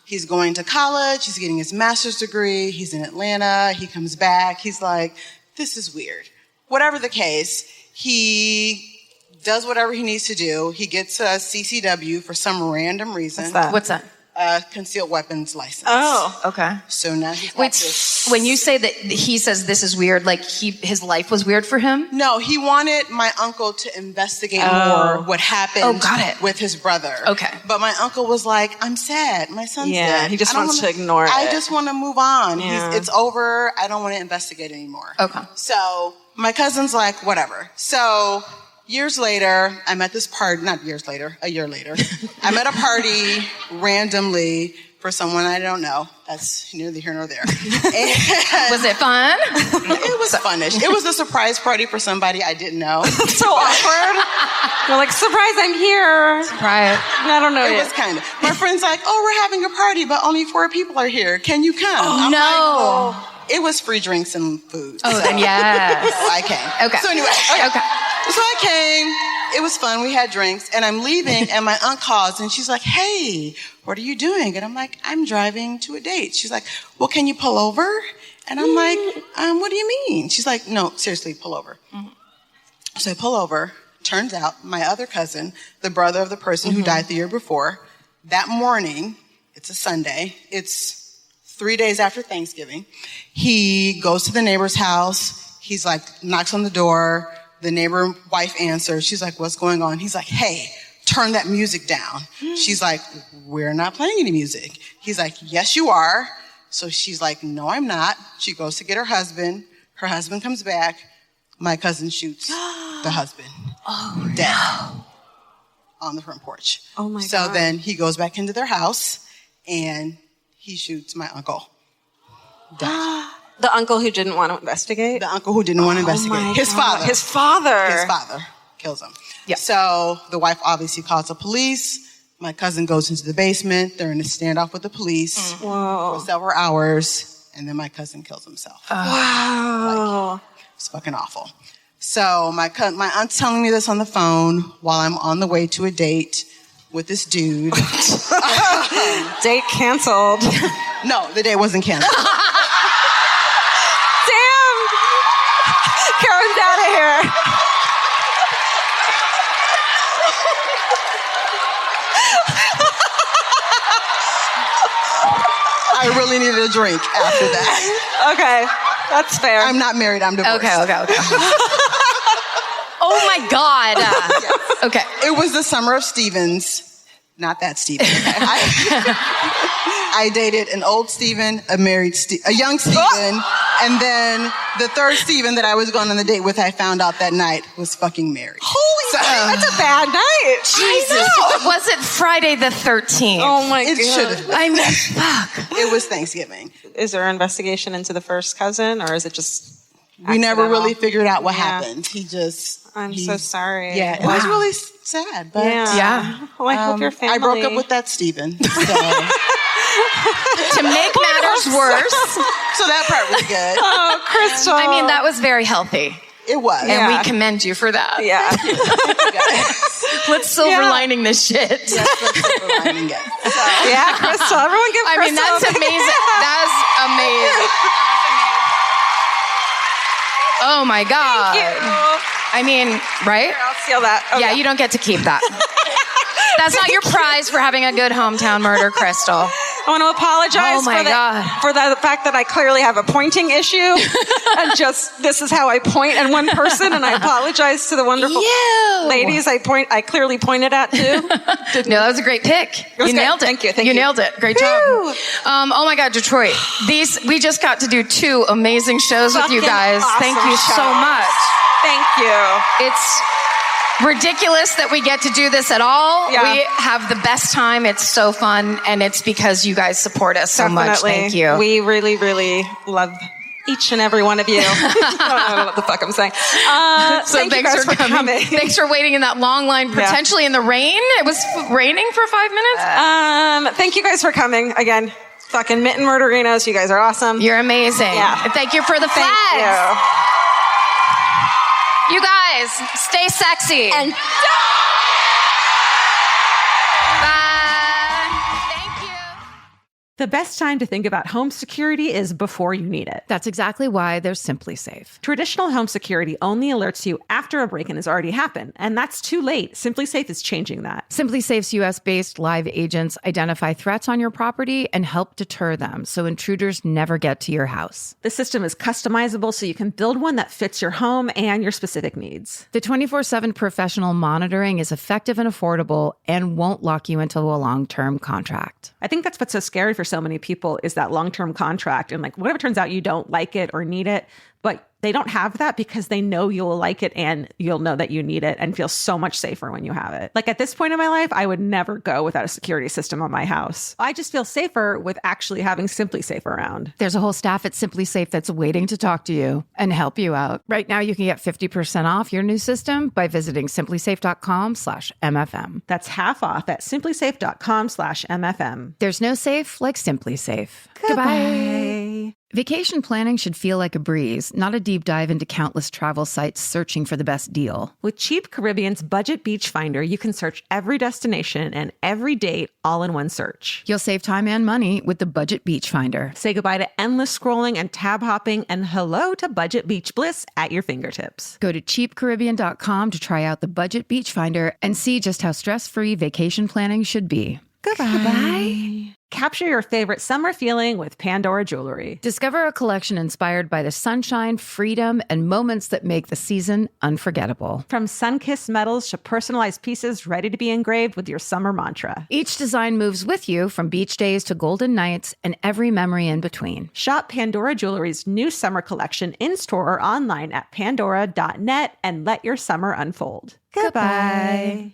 he's going to college. He's getting his master's degree. He's in Atlanta. He comes back. He's like, this is weird. Whatever the case, he does whatever he needs to do. He gets a CCW for some random reason. What's that? What's that? A concealed weapons license. Oh. Okay. So now he's got Wait, this. when you say that he says this is weird, like his life was weird for him? No, he wanted my uncle to investigate more what happened Oh, got it. with his brother. Okay. But my uncle was like, I'm sad. My son's Yeah, dead. he just I don't wants wanna- to ignore it. I just want to move on. Yeah. It's over. I don't want to investigate anymore. Okay. So my cousin's like, whatever. So years later, I'm at this party, not years later, a year later. I'm at a party randomly for someone I don't know. That's neither here nor there. And Was it fun? it was funnish. It was a surprise party for somebody I didn't know. So awkward. You're like, surprise, I'm here. Right. I don't know It yet. was kind of. My friend's like, oh, we're having a party, but only 4 people are here. Can you come? I'm no. like, oh. It was free drinks and food. Oh, then yes. So I came. Okay. So anyway. Okay. So I came. It was fun. We had drinks. And I'm leaving, and my aunt calls, and she's like, hey, what are you doing? And I'm like, I'm driving to a date. She's like, well, can you pull over? And I'm like, what do you mean? She's like, no, seriously, pull over. Mm-hmm. So I pull over. Turns out my other cousin, the brother of the person who died the year before, that morning, it's a Sunday, it's 3 days after Thanksgiving, he goes to the neighbor's house. He's like, knocks on the door. The neighbor wife answers. She's like, what's going on? He's like, hey, turn that music down. She's like, we're not playing any music. He's like, yes, you are. So she's like, no, I'm not. She goes to get her husband. Her husband comes back. My cousin shoots the husband. Oh, dead. no. On the front porch. Oh, my So God. then he goes back into their house and he shoots my uncle. Dead. The uncle who didn't want to investigate? The uncle who didn't want to investigate. my His God. father. His father. His father kills him. Yep. So the wife obviously calls the police. My cousin goes into the basement. They're in a standoff with the police Whoa. for several hours. And then my cousin kills himself. Wow. It's fucking awful. So my aunt's telling me this on the phone while I'm on the way to a date with this dude. Date canceled. No, the date wasn't canceled. Damn. Karen's out of here. I really needed a drink after that. Okay. That's fair. I'm not married, I'm divorced. Okay. Oh my God. Okay. It was the summer of Stevens. Not that Steven. I dated an old Steven, a young Steven, and then the third Steven that I was going on the date with, I found out that night was fucking married. Holy shit. That's a bad night. Jesus. Was it Friday the 13th? Oh my It God. should have been. I mean, fuck. It was Thanksgiving. Is there an investigation into the first cousin, or is it just We never accidental? really figured out what Yeah. happened. I'm so sorry. Yeah, it was really sad, but Yeah. Well, I hope your family. I broke up with that Steven. So, To make matters worse, so that part was good. Oh, Crystal. I mean, that was very healthy. It was. And Yeah. we commend you for that. Yeah. Let's silver lining this shit. Yes, let's silver lining it. So, Yeah, Crystal. Everyone give I mean, Crystal that's amazing. That's amazing. Oh my God. Thank you. I mean, right? I'll steal that. Oh, Yeah, you don't get to keep that. That's not your prize for having a good hometown murder, Crystal. I want to apologize Oh my God. for the fact that I clearly have a pointing issue. And just, this is how I point at one person. And I apologize to the wonderful ladies I clearly pointed at too. No, that was a great pick. was You good. nailed it. Thank you. Thank you you. nailed it. Great job. Oh my God, Detroit. We just got to do 2 amazing shows with you Fucking guys. Thank awesome you so shows. much. Thank you. It's ridiculous that we get to do this at all. Yeah. We have the best time. It's so fun. And it's because you guys support us so much. Thank you. We really, really love each and every one of you. I don't know what the fuck I'm saying. So thank you guys for coming. Thanks for waiting in that long line, potentially in the rain. It was raining for 5 minutes. Thank you guys for coming again. Fucking Mitten Murderinos. You guys are awesome. You're amazing. Yeah. And thank you for the Thank flags. you. You guys, stay sexy. And Bye. Thank you. The best time to think about home security is before you need it. That's exactly why there's Simply Safe. Traditional home security only alerts you after a break-in has already happened, and that's too late. Simply Safe is changing that. Simply Safe's US-based live agents identify threats on your property and help deter them so intruders never get to your house. The system is customizable so you can build one that fits your home and your specific needs. The 24/7 professional monitoring is effective and affordable and won't lock you into a long-term contract. I think that's what's so scary for so many people is that long-term contract. And like, whatever turns out you don't like it or need it, but they don't have that because they know you'll like it and you'll know that you need it and feel so much safer when you have it. Like at this point in my life, I would never go without a security system on my house. I just feel safer with actually having Simply Safe around. There's a whole staff at Simply Safe that's waiting to talk to you and help you out. Right now, you can get 50% off your new system by visiting simplysafe.com/MFM. That's half off at simplysafe.com/MFM. There's no safe like Simply Safe. Goodbye. Vacation planning should feel like a breeze, not a deep dive into countless travel sites searching for the best deal. With Cheap Caribbean's Budget Beach Finder, you can search every destination and every date all in one search. You'll save time and money with the Budget Beach Finder. Say goodbye to endless scrolling and tab hopping and hello to Budget Beach Bliss at your fingertips. Go to cheapcaribbean.com to try out the Budget Beach Finder and see just how stress-free vacation planning should be. Goodbye. Capture your favorite summer feeling with Pandora Jewelry. Discover a collection inspired by the sunshine, freedom, and moments that make the season unforgettable. From sun-kissed metals to personalized pieces ready to be engraved with your summer mantra. Each design moves with you from beach days to golden nights and every memory in between. Shop Pandora Jewelry's new summer collection in-store or online at pandora.net and let your summer unfold. Goodbye.